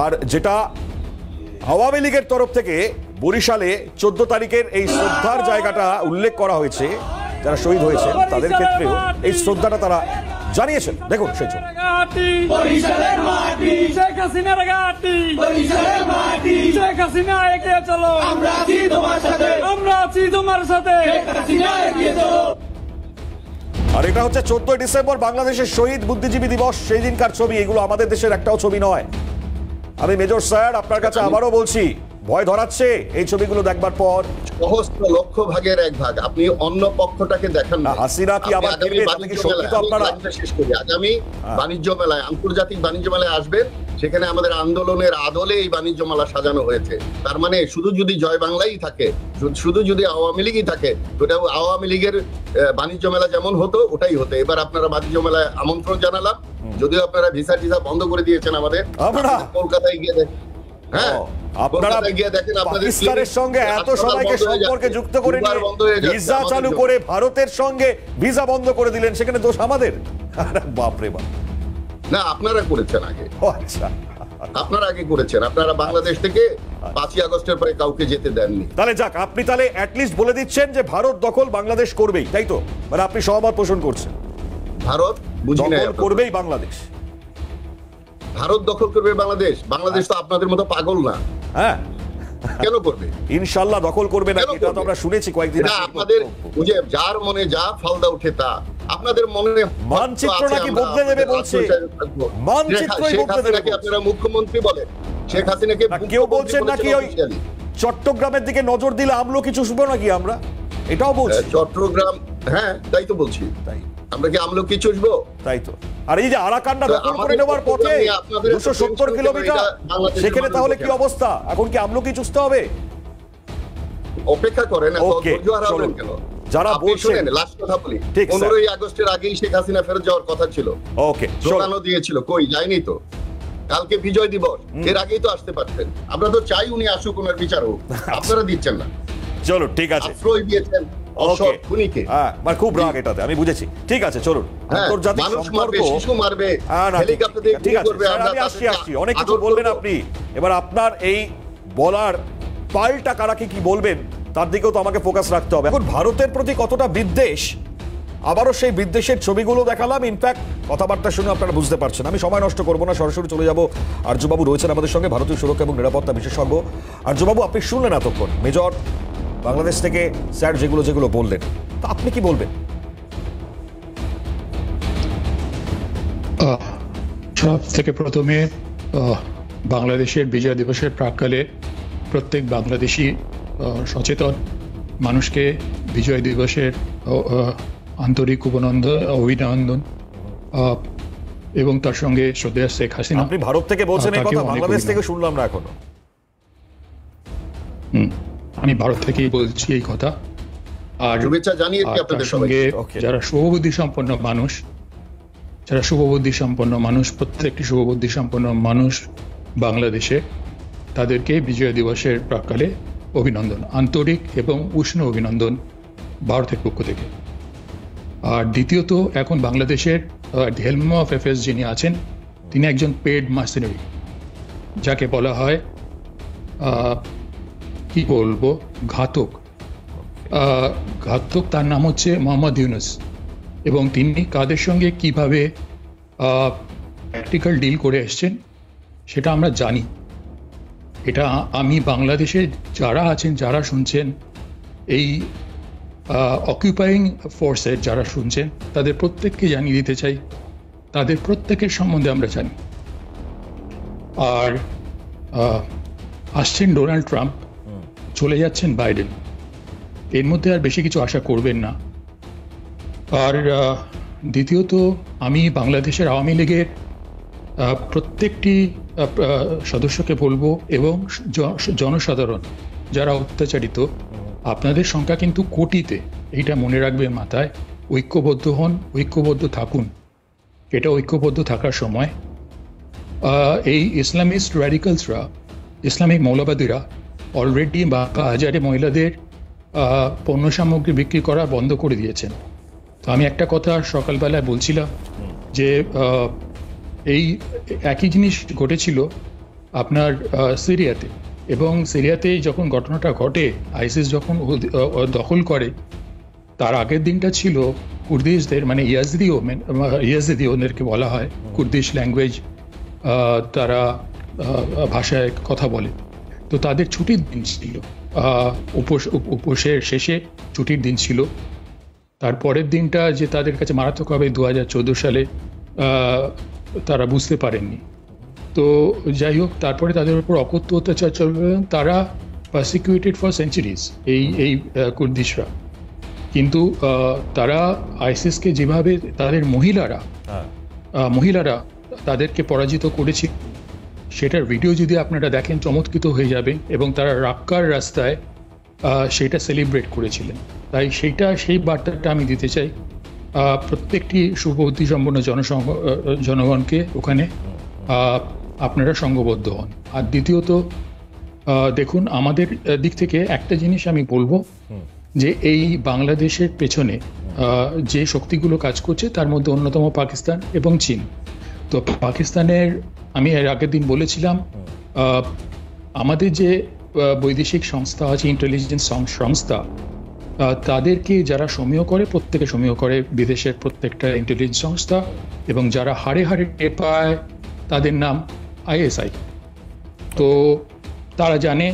Speaker 1: আর যেটা আওয়ামী লীগের তরফ থেকে বরিশালে 14 তারিখের এই শ্রদ্ধার জায়গাটা উল্লেখ করা হয়েছে, যারা শহীদ হয়েছে তাদের ক্ষেত্রেও এই শ্রদ্ধাটা তারা জানিয়েছেন। দেখুন সেই ছবি। আর এটা হচ্ছে 14 ডিসেম্বর বাংলাদেশের শহীদ বুদ্ধিজীবী দিবস, সেই দিনকার ছবি। এগুলো আমাদের দেশের একটাও ছবি নয়। আমি মেজর স্যার আপনার কাছে আবারও বলছি, ভয় ধরাচ্ছে এই ছবিগুলো দেখবার পর?
Speaker 3: সহস্র লক্ষ ভাগের এক ভাগ। আপনি অন্য পক্ষটাকে দেখেন না।
Speaker 1: হাসিনা কি আবার
Speaker 3: শেষ করি, আগামী বাণিজ্য মেলায়, আন্তর্জাতিক বাণিজ্য মেলায় আসবেন, সেখানে আমাদের আন্দোলনের আদলে এই বাণিজ্য মেলা সাজানো হয়েছে। তার মানে শুধু যদি জয় বাংলাই থাকে, শুধু যদি আওয়ামী লীগই থাকে, ওটা আওয়ামী লীগের বাণিজ্য মেলা যেমন হতো ওটাই হতো। এবার আপনারা বাণিজ্য মেলায় আমন্ত্রণ জানালাম, যদিও আপনারা ভিসা টিসা বন্ধ করে দিয়েছেন আমাদের। কলকাতায় গিয়ে দেখেন, হ্যাঁ
Speaker 1: আপনারা পাকিস্তানের সঙ্গে এত সবাইকে সম্পর্কে যুক্ত করে ভিসা চালু করে ভারতের সঙ্গে ভিসা বন্ধ করে দিলেন, সেখানে দোষ আমাদের? বাপরে বাপ।
Speaker 3: না, আপনারা করেছেন আগে।
Speaker 1: আচ্ছা,
Speaker 3: আপনারা আগে করেছেন। আপনারা বাংলাদেশ থেকে 5ই আগস্টের পরে কাউকে যেতে দেননি।
Speaker 1: তাহলে যাক, আপনি তাহলে অ্যাটলিস্ট বলে দিচ্ছেন যে ভারত দখল বাংলাদেশ করবেই, তাই তো? মানে আপনি সহমত পোষণ করছেন
Speaker 3: ভারত দখল
Speaker 1: করবেই বাংলাদেশ।
Speaker 3: ভারত দখল করবে বাংলাদেশ? বাংলাদেশ তো আপনাদের মতো পাগল না।
Speaker 1: হ্যাঁ,
Speaker 3: কেন করবে?
Speaker 1: ইনশাআল্লাহ দখল করবে না, এটা তো আমরা শুনেছি কয়েকদিন আগে।
Speaker 3: আপনাদের বুঝে যার মনে যা ফালদা ওঠে তা। আপনাদের মনে
Speaker 1: মানচিত্র নাকি বদলে দেবে বলছে, মানচিত্রই বদলে দেবে নাকি
Speaker 3: আপনারা মুখ্যমন্ত্রী বলেন? শেখ হাসিনাকে
Speaker 1: কেউ বলছেন নাকি ওই চট্টগ্রামের দিকে নজর দিলে আমলো কিছু শুনবো নাকি আমরা? এটাও বলছি
Speaker 3: চট্টগ্রাম, হ্যাঁ তাই তো বলছি। তাই আমরা কি আমলো কি চুষবো?
Speaker 1: তাই তো। আর এই যে আরাকানটা দখল করে নেওয়ার পথে 270 কিলোমিটার, সেখানে তাহলে কি অবস্থা? এখন কি আমলো কি চুষতে হবে?
Speaker 3: অপেক্ষা করেন, কেন? যারা বলছেন, লাস্ট কথা বলি, 15ই আগস্টের আগেই শেখ হাসিনা ফেরত যাওয়ার কথা ছিল।
Speaker 1: ওকে,
Speaker 3: স্লোগানও দিয়েছিল, কই যায়নি তো। কালকে বিজয় দিবস, এর আগেই তো আসতে পারতেন। আমরা তো চাই উনি আসুক, ওনার বিচার হোক, আপনারা দিচ্ছেন না।
Speaker 1: চলো ঠিক আছে,
Speaker 3: আশ্রয় দিয়েছেন অসৎ খুনিকে।
Speaker 1: হ্যাঁ, মানে খুব রাগ এটাতে, আমি বুঝেছি। ঠিক আছে, চলুন। আন্তর্জাতিক
Speaker 3: মানুষ
Speaker 1: সম্পর্ক,
Speaker 3: মারবে, শিশু মারবে,
Speaker 1: না,
Speaker 3: হেলিকপ্টার দিয়ে
Speaker 1: ঠিক
Speaker 3: গুলি
Speaker 1: আছে
Speaker 3: করবে,
Speaker 1: স্যার,
Speaker 3: আমরা
Speaker 1: আমি আসছি
Speaker 3: তাদেরকে
Speaker 1: অনেক কিছু
Speaker 3: আদর
Speaker 1: বলবেন
Speaker 3: করব।
Speaker 1: আপনি। এবার আপনার এই বলার পাল্টা কারাকে কি বলবেন তার দিকেও তো আমাকে ফোকাস রাখতে হবে। এখন ভারতের প্রতি কতটা বিদ্বেষ, আবারও সেই বিদ্বেষের ছবিগুলো দেখালাম। ইনফ্যাক্ট কথাবার্তা শুনে আপনারা বুঝতে পারছেন। আমি সময় নষ্ট করবো না, সরাসরি চলে যাব। আর্যবাবু রয়েছেন আমাদের সঙ্গে, ভারতীয় সুরক্ষা এবং নিরাপত্তা বিশেষজ্ঞ। আর্যবাবু, আপনি শুনলেন এতক্ষণ মেজর বাংলাদেশ থেকে স্যার যেগুলো বললেন, তা আপনি কি বলবেন?
Speaker 5: সব থেকে প্রথমে বাংলাদেশের বিজয় দিবসের প্রাক্কালে প্রত্যেক বাংলাদেশি সচেতন মানুষকে বিজয় দিবসের আন্তরিক অভিনন্দন এবং তার সঙ্গে শ্রদ্ধেয় শেখ হাসিনা।
Speaker 1: আপনি ভারত থেকে বলছেন এই কথা, বাংলাদেশ থেকে শুনলাম না এখনো।
Speaker 5: আমি ভারত থেকেই বলছি এই কথা। আর
Speaker 3: শুভেচ্ছা জানিয়েছি আপনাদের
Speaker 5: সঙ্গে
Speaker 3: সবাইকে।
Speaker 5: যারা শুভবুদ্ধি সম্পন্ন মানুষ, প্রত্যেকটি শুভবুদ্ধি সম্পন্ন মানুষ বাংলাদেশে, তাদেরকে বিজয় দিবসের প্রাক্কালে অভিনন্দন, আন্তরিক এবং উষ্ণ অভিনন্দন ভারতের পক্ষ থেকে। আর দ্বিতীয়ত, এখন বাংলাদেশের হেলম অফ অ্যাফেয়ার্স যিনি আছেন, তিনি একজন পেড মার্সেনারি, যাকে বলা হয় কি বলবো, ঘাতক। তার নাম হচ্ছে মোহাম্মদ ইউনুস, এবং তিনি কাদের সঙ্গে কিভাবে প্র্যাকটিক্যাল ডিল করে এসছেন সেটা আমরা জানি। এটা আমি বাংলাদেশের যারা আছেন, যারা শুনছেন, এই অকুপাইং ফোর্সের যারা শুনছেন, তাদের প্রত্যেককে জানিয়ে দিতে চাই, তাদের প্রত্যেকের সম্বন্ধে আমরা জানি। আর আসছেন ডোনাল্ড ট্রাম্প, চলে যাচ্ছেন বাইডেন, এর মধ্যে আর বেশি কিছু আশা করবেন না। আর দ্বিতীয়ত, আমি বাংলাদেশের আওয়ামী লীগের প্রত্যেকটি সদস্যকে বলবো, এবং জনসাধারণ যারা অত্যাচারিত, আপনাদের সংখ্যা কিন্তু কোটিতে, এইটা মনে রাখবেন মাথায়। ঐক্যবদ্ধ হন, ঐক্যবদ্ধ থাকুন। এটা ঐক্যবদ্ধ থাকার সময় এই ইসলামিস্ট র্যাডিক্যালসরা, ইসলামিক মৌলবাদীরা অলরেডি বাজারে মহিলাদের পণ্য সামগ্রী বিক্রি করা বন্ধ করে দিয়েছেন। তো আমি একটা কথা সকালবেলায় বলছিলাম যে এই একই জিনিস ঘটেছিল আপনার সিরিয়াতে, এবং সিরিয়াতে যখন ঘটনাটা ঘটে, আইসিস যখন দখল করে, তার আগের দিনটা ছিল কুর্দিশদের, মানে ইয়াজিদি ওদেরকে বলা হয়, কুর্দিশ ল্যাঙ্গুয়েজ তারা ভাষায় কথা বলে। তো তাদের ছুটির দিন ছিল, উপোসের শেষে ছুটির দিন ছিল। তারপরের দিনটা যে তাদের কাছে মারাত্মক হবে 2014 সালে, তারা বুঝতে পারেননি। তো যাই হোক, তারপরে তাদের উপর অকথ্য অত্যাচার চলবে, তারা পারসিকিউটেড ফর সেঞ্চুরিজ, এই কুর্দিশরা। কিন্তু তারা আইসিসকে যেভাবে তাদের মহিলারা তাদেরকে পরাজিত করেছে, সেটার ভিডিও যদি আপনারা দেখেন চমৎকৃত হয়ে যাবে, এবং তারা রাক্কার রাস্তায় সেটা সেলিব্রেট করেছিলেন। তাই সেই বার্তাটা আমি দিতে চাই প্রত্যেকটি শুভবুদ্ধি সম্পন্ন জনগণকে, ওখানে আপনারা সঙ্গবদ্ধ হন। আর দ্বিতীয়ত, দেখুন, আমাদের দিক থেকে একটা জিনিস আমি বলবো, যে এই বাংলাদেশের পেছনে যে শক্তিগুলো কাজ করছে, তার মধ্যে অন্যতম পাকিস্তান এবং চীন। তো পাকিস্তানের, আমি এর আগের দিন বলেছিলাম, আমাদের যে বৈদেশিক সংস্থা আছে, ইন্টেলিজেন্স সংস্থা, তাদেরকে যারা সমীহ করে, প্রত্যেকে সমীহ করে বিদেশের প্রত্যেকটা ইন্টেলিজেন্স সংস্থা, এবং যারা হাড়ে হাড়ে টের পায়, তাদের নাম ISI। তো তারা জানে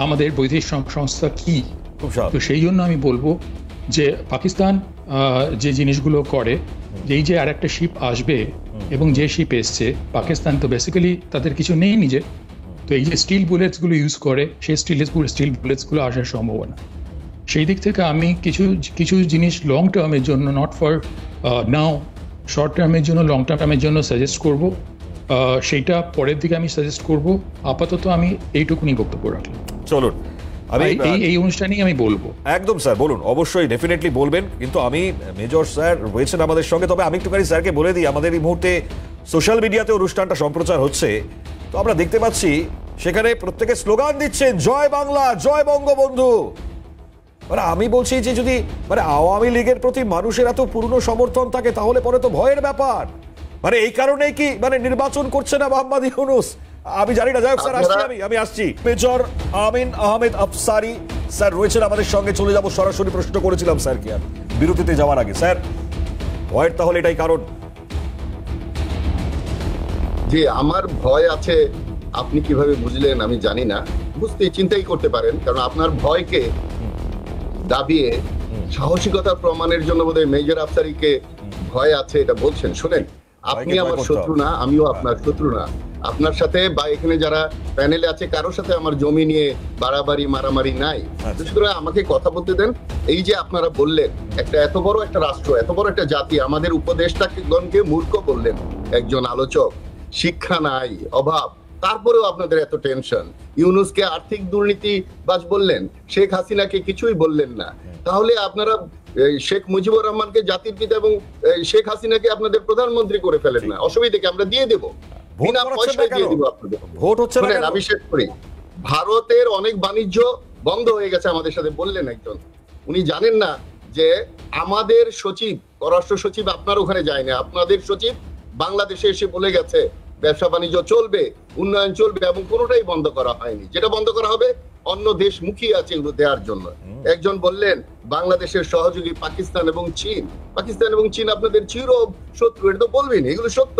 Speaker 5: আমাদের বৈদেশিক সংস্থা কি। তো সেই জন্য আমি বলবো যে পাকিস্তান যে জিনিসগুলো করে, যে আর একটা শিপ আসবে, এবং যে শিপ এসছে, পাকিস্তান তো বেসিক্যালি তাদের কিছু নেই নিজে, তো এই যে স্টিল বুলেটসগুলো ইউজ করে, সেই স্টিল বুলেটসগুলো আসার সম্ভাবনা। সেই দিক থেকে আমি কিছু জিনিস লং টার্মের জন্য, নট ফর নাও, শর্ট টার্মের জন্য, লং টার্মের জন্য সাজেস্ট করব। সেইটা পরের দিকে আমি সাজেস্ট করব। আপাতত আমি এইটুকুনি বক্তব্য রাখলাম।
Speaker 1: চলুন, আমি
Speaker 5: এই অনুষ্ঠানেই আমি বলবো।
Speaker 1: একদম স্যার, বলুন, অবশ্যই ডেফিনেটলি বলবেন। কিন্তু আমি, মেজর স্যার রয়েছেন আমাদের সঙ্গে, তবে আমি একটুখানি স্যারকে বলে দিই, আমাদের এই মুহূর্তে সোশ্যাল মিডিয়াতে অনুষ্ঠানটা সম্প্রচার হচ্ছে, তো আমরা দেখতে পাচ্ছি সেখানে প্রত্যেকে স্লোগান দিচ্ছেন, জয় বাংলা, জয় বঙ্গবন্ধু। মানে আমি বলছি যে যদি মানে আওয়ামী লীগের প্রতি মানুষের এত পূর্ণ সমর্থন থাকে তাহলে পরে তো ভয়ের ব্যাপার। মানে এই কারণেই কি মানে নির্বাচন করছে না মোহাম্মদ ইউনূস? আমি জানি না, যাই হোক স্যার, আসছি আমি আসছি। মেজর আমিন আহমেদ আফসারি স্যার রয়েছেন আমাদের সঙ্গে, চলে যাব সরাসরি। প্রশ্ন করেছিলাম স্যারকে আর বিরতিতে যাওয়ার আগে, স্যার ভয়ের তাহলে এটাই কারণ?
Speaker 3: যে আমার ভয় আছে আপনি কিভাবে বুঝলেন আমি জানি না, বুঝতে চিন্তাই করতে পারেন, কারণ আপনার ভয়কে দাবিয়ে সাহসিকতার প্রমাণের জন্য বোধহয় মেজর আফসারিকে ভয় আছে এটা বলছেন। শোনেন, আপনি আমার শত্রু না, আমিও আপনার শত্রু না। আপনার সাথে বা এখানে যারা প্যানেলে আছে কারোর সাথে আমার জমি নিয়ে বাড়াবাড়ি মারামারি নাই। সুতরাং আমাকে কথা বলতে দেন। এই যে আপনারা বললেন একটা এত বড় একটা রাষ্ট্র, এত বড় একটা জাতি, আমাদের উপদেষ্টাগণকে মূর্খ বললেন একজন আলোচক, শিক্ষা নাই, অভাব, তারপরেও আপনাদের এত টেনশন। ইউনূসকে আর্থিক দুর্নীতিবাজ বললেন, শেখ হাসিনাকে কিছুই বললেন না। তাহলে আপনারা শেখ মুজিবুর রহমানকে জাতির পিতা এবং শেখ হাসিনাকে আপনাদের প্রধানমন্ত্রী করে ফেলেন না, অসুবিধা কি? আমরা দিয়ে দেবো, বিনা পয়সায় দিয়ে দিব আপনাদের।
Speaker 1: ভোট হচ্ছে না।
Speaker 3: আমি শেষ করি। ভারতের অনেক বাণিজ্য বন্ধ হয়ে গেছে আমাদের সাথে বললেন একজন। উনি জানেন না যে আমাদের সচিব, পররাষ্ট্র সচিব আপনার ওখানে যায় না, আপনাদের সচিব বাংলাদেশে এসে বলে গেছে ব্যবসা বাণিজ্য চলবে, উন্নয়ন চলবে, এবং কোনোটাই বন্ধ করা হয়নি। যেটা বন্ধ করা হবে অন্য দেশ মুখিয়ে আছে এগুলো দেওয়ার জন্য। একজন বললেন বাংলাদেশের সহযোগী পাকিস্তান এবং চীন। পাকিস্তান এবং চীন আপনাদের চির শত্রু, এটা তো বলবেন, এগুলো সত্য।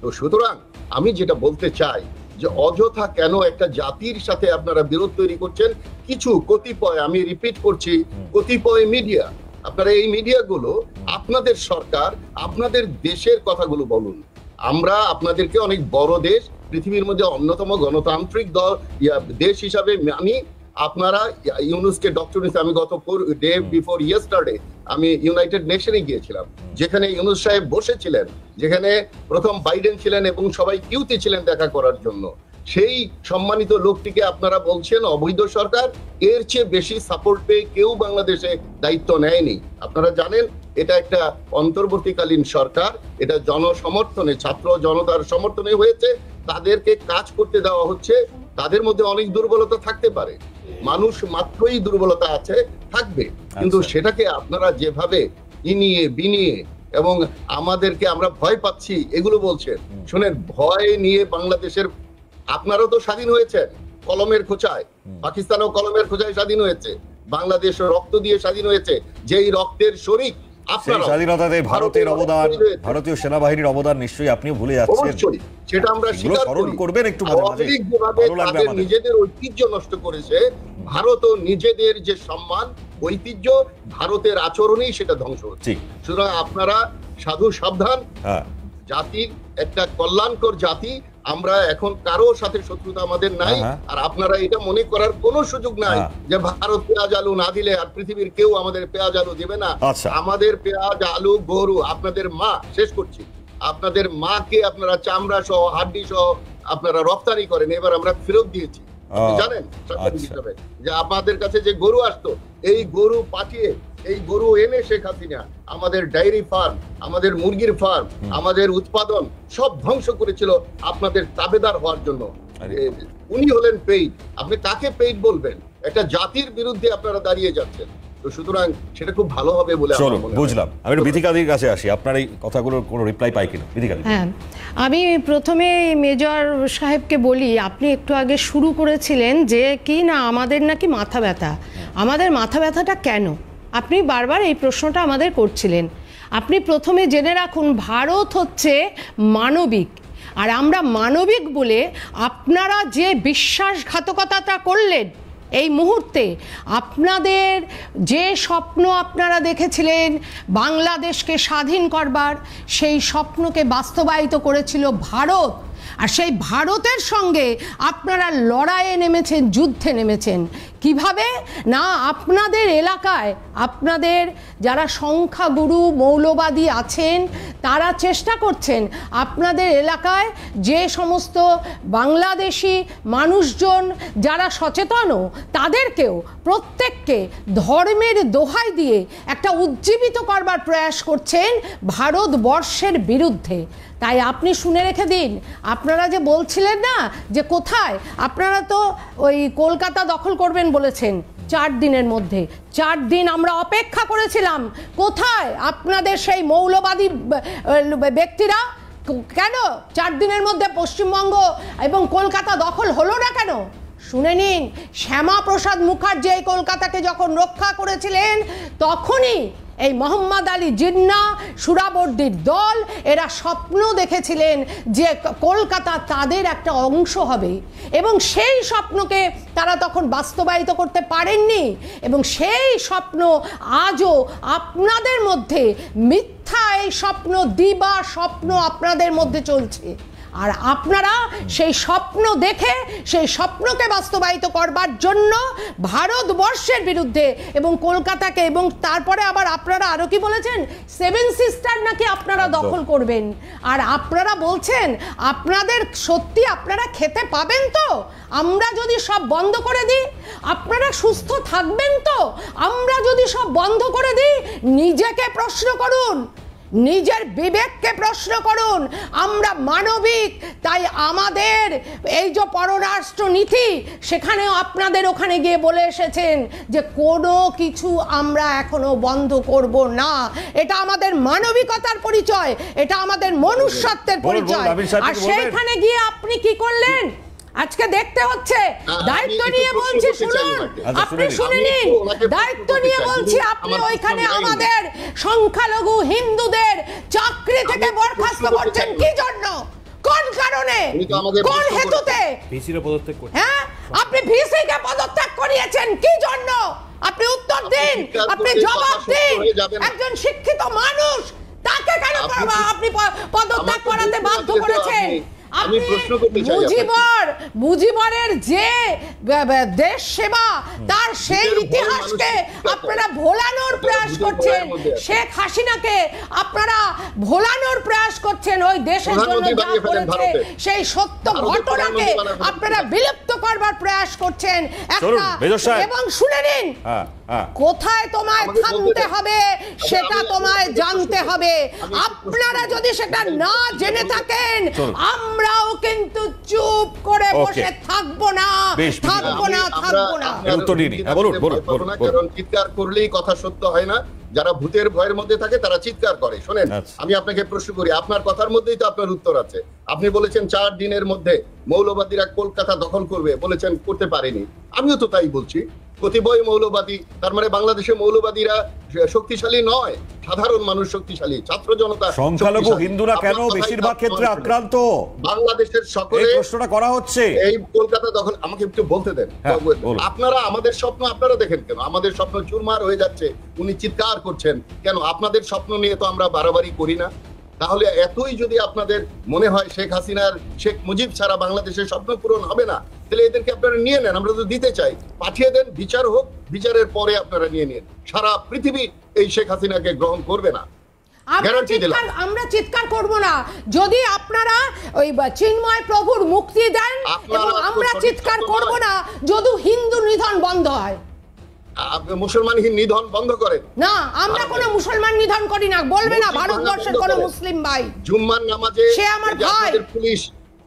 Speaker 3: তো সুতরাং আমি যেটা বলতে চাই যে অযথা কেন একটা জাতির সাথে আপনারা বিরোধ তৈরি করছেন? কিছু কতিপয়, আমি রিপিট করছি, কতিপয় মিডিয়া, আপনারা এই মিডিয়াগুলো আপনাদের সরকার, আপনাদের দেশের কথাগুলো বলুন। আমরা আপনাদেরকে অনেক বড় দেশ, পৃথিবীর মধ্যে অন্যতম গণতান্ত্রিক দেশ হিসাবে মানি। আপনারা ইউনূসকে ডক্টর, আমি গত ডে বিফোর ইয়েস্টারডে আমি ইউনাইটেড নেশনে গিয়েছিলাম, যেখানে ইউনূস সাহেব বসেছিলেন, যেখানে প্রথম বাইডেন ছিলেন এবং সবাই কিউতে ছিলেন দেখা করার জন্য। সেই সম্মানিত লোকটিকে আপনারা বলছেন অবৈধ সরকার। এর চেয়ে বেশি সাপোর্ট পেয়ে কেউ বাংলাদেশে দায়িত্ব নেয়নি। আপনারা জানেন এটা একটা অন্তর্বর্তীকালীন সরকার, এটা জনসমর্থনে, ছাত্র জনতার সমর্থনে হয়েছে। তাদেরকে কাজ করতে দেওয়া হচ্ছে। তাদের মধ্যে অনেক দুর্বলতা থাকতে পারে, মানুষ মাত্রই দুর্বলতা আছে, থাকবে, কিন্তু সেটাকে আপনারা যেভাবে ইনিয়ে বিনিয়ে এবং আমাদেরকে আমরা ভয় পাচ্ছি এগুলো বলছেন। শুনেন, ভয় নিয়ে বাংলাদেশের, আপনারাও তো স্বাধীন হয়েছেন কলমের খোঁচায়, পাকিস্তানও কলমের খোঁচায় স্বাধীন হয়েছে, বাংলাদেশ রক্ত দিয়ে স্বাধীন হয়েছে, যেই রক্তের শরিক আপনারা।
Speaker 1: স্বাধীনতাতে ভারতের অবদান, ভারতীয় সেনাবাহিনীর অবদান নিশ্চয়ই আপনিও ভুলে যাচ্ছেন,
Speaker 3: সেটা আমরা স্বীকার করবেন। একটু তাদের নিজেদের ঐতিহ্য নষ্ট করেছে, ভারতও নিজেদের যে সম্মান, ঐতিহ্য, ভারতের আচরণেই সেটা ধ্বংস হচ্ছে। সুতরাং আপনারা সাধু সাবধান। জাতির একটা কল্যাণকর জাতি আমরা, এখন কারো সাথে শত্রুতা আমাদের নাই। আর আপনারা এটা মনে করার কোনো সুযোগ নাই যে ভারত পেঁয়াজ আলু না দিলে আর পৃথিবীর কেউ আমাদের পেঁয়াজ আলু দেবে না। আমাদের পেঁয়াজ আলু, গরু, আপনাদের মা, শেষ করছি, আপনাদের মাকে আপনারা চামড়া সহ, হাড্ডি সহ আপনারা রপ্তানি করেন, এবার আমরা ফেরত দিয়েছি। আপনি জানেন যে আপনাদের কাছে যে গরু আসতো, এই গরু পাঠিয়ে, এই গরু এনে শেখ হাসিনা আমাদের ডায়েরি ফার্ম, আমাদের মুরগির ফার্ম, আমাদের উৎপাদন সব ধ্বংস করেছিল আপনাদের তাবেদার হওয়ার জন্য। উনি হলেন পেইড। আপনি কাকে পেইড বলবেন? একটা জাতির বিরুদ্ধে আপনারা দাঁড়িয়ে যাচ্ছেন। তো সুতরাং সেটা খুব ভালো হবে বলে
Speaker 1: বুঝলাম। আমি বিথিকাদির কাছে আসি, আপনার এই কথাগুলোর কোনো রিপ্লাই পাই কিনা বিথিকাদি?
Speaker 4: হ্যাঁ, আমি প্রথমে মেজর সাহেবকে বলি, আপনি একটু আগে শুরু করেছিলেন যে কি না আমাদের নাকি মাথা ব্যথা। আমাদের মাথা ব্যথাটা কেন? আপনি বারবার এই প্রশ্নটা আমাদের করছিলেন। আপনি প্রথমে জেনে রাখুন, ভারত হচ্ছে মানবিক, আর আমরা মানবিক বলে আপনারা যে বিশ্বাসঘাতকতাটা করলেন এই মুহূর্তে, আপনাদের যে স্বপ্ন আপনারা দেখেছিলেন বাংলাদেশকে স্বাধীন করবার, সেই স্বপ্নকে বাস্তবায়িত করেছিল ভারত। আর সেই ভারতের সঙ্গে আপনারা লড়াইয়ে নেমেছেন, যুদ্ধে নেমেছেন। কিভাবে না, আপনাদের এলাকায় আপনাদের যারা সংখ্যাগুরু মৌলবাদী আছেন তারা চেষ্টা করছেন আপনাদের এলাকায় যে সমস্ত বাংলাদেশি মানুষজন যারা সচেতনও, তাদেরকেও প্রত্যেককে ধর্মের দোহাই দিয়ে একটা উজ্জীবিত করবার প্রয়াস করছেন ভারতবর্ষের বিরুদ্ধে। তাই আপনি শুনে রেখে দিন, আপনারা যে বলছিলেন না যে কোথায়, আপনারা তো ওই কলকাতা দখল করবেন বলেছেন, 4 দিনের মধ্যে। 4 দিন আমরা অপেক্ষা করেছিলাম, কোথায় আপনাদের সেই মৌলবাদী ব্যক্তিরা? কেন 4 দিনের মধ্যে পশ্চিমবঙ্গ এবং কলকাতা দখল হলো না কেন? শুনে নিন, শ্যামাপ্রসাদ মুখার্জি এই কলকাতাকে যখন রক্ষা করেছিলেন, তখনই এই মোহাম্মদ আলী জিন্নাহ, সুরাবর্দির দল, এরা স্বপ্ন দেখেছিলেন যে কলকাতা তাদের একটা অংশ হবে, এবং সেই স্বপ্নকে তারা তখন বাস্তবায়িত করতে পারেননি, এবং সেই স্বপ্ন আজও আপনাদের মধ্যে মিথ্যা, এই স্বপ্ন দিবা স্বপ্ন আপনাদের মধ্যে চলছে। আর আপনারা সেই স্বপ্ন দেখে সেই স্বপ্নকে বাস্তবায়িত করবার জন্য ভারতবর্ষের বিরুদ্ধে এবং কলকাতাকে, এবং তারপরে আবার আপনারা আরো কি বলেছেন, 7 সিস্টার নাকি আপনারা দখল করবেন। আর আপনারা বলছেন আপনাদের সত্যি আপনারা খেতে পাবেন তো? আমরা যদি সব বন্ধ করে দিই আপনারা সুস্থ থাকবেন তো? আমরা যদি সব বন্ধ করে দিই, নিজেকে প্রশ্ন করুন, নিজের বিবেককে প্রশ্ন করুন। আমরা মানবিক, তাই আমাদের এই যে পররাষ্ট্র নীতি, সেখানেও আপনাদের ওখানে গিয়ে বলে এসেছেন যে কোনো কিছু আমরা এখনো বন্ধ করব না। এটা আমাদের মানবিকতার পরিচয়, এটা আমাদের মনুষ্যত্বের পরিচয়। আর সেইখানে গিয়ে আপনি কি করলেন আজকে দেখতে হচ্ছে। দায়িত্ব নিয়ে বলছি, শুনুন, আপনি শুনে নিন, দায়িত্ব নিয়ে বলছি, আপনি ওইখানে আমাদের সংখ্যালঘু হিন্দুদের চাকরি থেকে বরখাস্ত করছেন কি জন্য? কোন কারণে? কোন হেতুতে? হ্যাঁ, আপনি ভিসি কে পদত্যাগ করিয়েছেন কি জন্য? আপনি উত্তর দিন, আপনি জবাব দিন। একজন শিক্ষিত মানুষ, তাকে কেন আপনি পদত্যাগ করাতে বাধ্য করেছেন?
Speaker 3: আমি প্রশ্ন করতে চাই,
Speaker 4: মুজিবরের যে দেশ সেবা, তার সেই ইতিহাসকে আপনারা ভোলানোর প্রয়াস করছেন। শেখ হাসিনাকে আপনারা ভোলানোর প্রয়াস করছেন। ওই দেশের জন্য যা করেছে সেই সত্য ঘটনাকে আপনারা বিলুপ্ত করবার প্রয়াস করছেন। এবং শুনে নিন, কোথায় তোমায় থামতে হবে সেটা তোমায় জানতে হবে। আপনারা যদি সেটা না জেনে থাকেন, আমরাও কিন্তু চুপ করে বসে থাকবো না, থাকবো না, থাকবো না।
Speaker 3: কারণ চিৎকার করলেই কথা সত্য হয় না। যারা ভূতের ভয়ের মধ্যে থাকে তারা চিৎকার করে। শোনেন, আমি আপনাকে প্রশ্ন করি, আপনার কথার মধ্যেই তো আপনার উত্তর আছে। আপনি বলেছেন 4 দিনের মধ্যে মৌলবাদীরা কলকাতা দখল করবে, বলেছেন করতে পারেনি। আমিও তো তাই বলছি। প্রতিবয় মৌলবাদী, তার মানে বাংলাদেশে মৌলবাদীরা শক্তিশালী নয়, সাধারণ মানুষ শক্তিশালী, ছাত্র জনতা।
Speaker 1: সংখ্যালঘু হিন্দুরা কেন বেশিরভাগ ক্ষেত্রে আক্রান্ত?
Speaker 3: বাংলাদেশের সকলে
Speaker 1: প্রশ্নটা করা হচ্ছে।
Speaker 3: এই কলকাতা দখল, আমাকে একটু বলতে দেন। আপনারা আমাদের স্বপ্ন আপনারা দেখেন কেন? আমাদের স্বপ্ন চুরমার হয়ে যাচ্ছে, উনি চিৎকার করছেন কেন? আপনাদের স্বপ্ন নিয়ে তো আমরা বাড়াবাড়ি করি না। তাহলে এতই যদি আপনাদের মনে হয় শেখ হাসিনার, শেখ মুজিব ছাড়া বাংলাদেশের স্বপ্ন পূরণ হবে না, তাহলে এদেরকে আপনারা নিয়ে নেন। আমরা তো দিতে চাই, পাঠিয়ে দেন, বিচার হোক, বিচারের পরে আপনারা নিয়ে নিন। সারা পৃথিবী এই শেখ হাসিনাকে গ্রহণ করবে না।
Speaker 4: আমরা চিৎকার করব না যদি আপনারা ওই চিন্ময় প্রভুর মুক্তি দেন, এবং আমরা চিৎকার করব না যদি হিন্দু নিধন বন্ধ হয়।
Speaker 3: মুসলমান নিধন বন্ধ করেন
Speaker 4: না, আমরা কোনো মুসলমান নিধন করি না। বলবে না ভারতবর্ষের কোনো মুসলিম ভাই
Speaker 3: জুম্মার নামাজে
Speaker 4: সে আমার ভাই,
Speaker 3: পুলিশ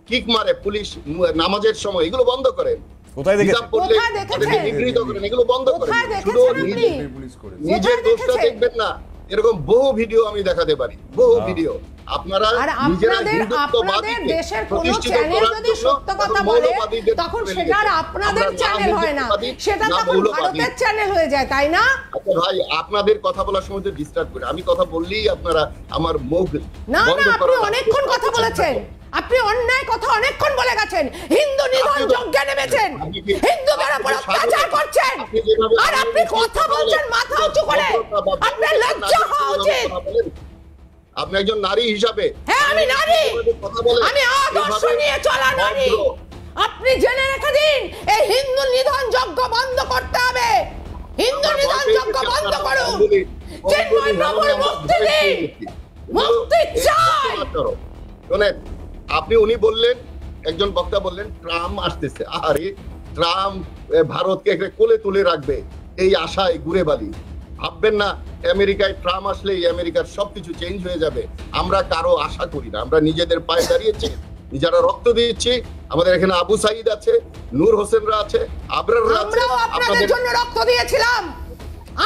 Speaker 3: কিক মারে, পুলিশ নামাজের সময়, এগুলো বন্ধ করেন।
Speaker 1: কোথায় দেখেছেন?
Speaker 3: নিগৃহীত করেন, এগুলো বন্ধ করেন। শুধু নিজের দোষটা দেখবেন না, এরকম বহু ভিডিও আমি দেখাতে পারি, বহু ভিডিও। আপনারা নিজেরা হিন্দুত্ববাদীকে প্রতিষ্ঠিত করার জন্য মৌলবাদীদের,
Speaker 4: তখন সেটা আপনাদের চ্যানেল হয় না, সেটা তখন ভারতের চ্যানেল হয়ে যায়, তাই না?
Speaker 3: আচ্ছা ভাই, আপনাদের কথা বলার সময় ডিস্টার্ব করে, আমি কথা বললেই আপনারা আমার মুখ
Speaker 4: না না, আপনি অনেকক্ষণ কথা বলেছেন, আপনি অন্যায় কথা অনেকক্ষণ বলে গেছেন, হিন্দু নিধন যজ্ঞে নেমেছেন, হিন্দুদের উপর অত্যাচার করছেন, আর আপনি কথা বলছেন মাথা উঁচু করে। আপনার লজ্জা হওয়া উচিত।
Speaker 3: আপনি একজন নারী হিসাবে।
Speaker 4: হ্যাঁ, আমি নারী, আমি আদর্শ নিয়ে চলা নারী। আপনি জেনে রেখে দিন, এই হিন্দু নিধন যজ্ঞ বন্ধ করতে হবে। হিন্দু নিধন যজ্ঞ বন্ধ করুন। চিন্ময় প্রভুর মুক্তি দিন, মুক্তি চাই।
Speaker 3: শোনেন, আপনি উনি বললেন, একজন বক্তা বললেন ট্রাম্প আসতেছে। আরে ট্রাম্প ভারতকে কোলে তুলে রাখবে এই আশায় ঘুরে বালি। ভাববেন না আমেরিকায় ট্রাম্প আসলেই আমেরিকার সবকিছু চেঞ্জ হয়ে যাবে। আমরা কারো আশা করি না, আমরা নিজেদের পায়ে দাঁড়িয়েছি, যারা রক্ত দিচ্ছি, আমাদের এখানে আবু সাইদ আছে, নূর হোসেনরা আছে, আবরাররা আছে।
Speaker 6: আমরাও আপনাদের জন্য রক্ত দিয়েছিলাম,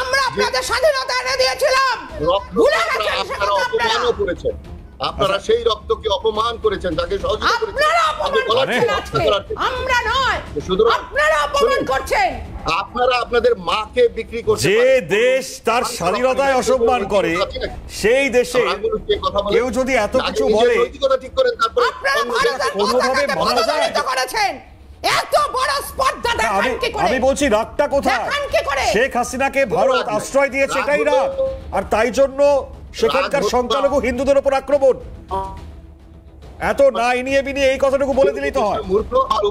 Speaker 6: আমরা আপনাদের স্বাধীনতা এনে দিয়েছিলাম, ভুলে গেছেন
Speaker 3: আপনারা অপমানও করেছেন, আপনারা সেই রক্তকে অপমান করেছেন, তাকে সহযোগিতা করেছেন।
Speaker 6: আপনারা অপমান করছেন আজকে, আমরা নয়, আপনারা অপমান করছেন।
Speaker 3: আপনারা আপনাদের মাকে বিক্রি করছেন।
Speaker 1: যে দেশ তার স্বাধীনতায় অসম্মান করে সেই দেশে কেউ যদি এত কিছু বলে
Speaker 3: ঠিক করেন, তারপরে
Speaker 6: আপনারা ভারতের
Speaker 1: কোনোভাবে মানা যায়?
Speaker 6: পতাকা করেছেন, এত বড় স্পর্ধা দেখান কি করে?
Speaker 1: আমি বলছি রাগটা কোথায়?
Speaker 6: দেখান কি করে?
Speaker 1: শেখ হাসিনাকে ভারত আশ্রয় দিয়েছে, এটাই রাগ, আর তাই জন্য সেখানকার সংখ্যালঘু হিন্দুদের উপর আক্রমণ। এত না ইনিয়ে বিনিয়ে এই কথাটুকু বলে দিলেই তো হয়।
Speaker 3: মূর্খ আর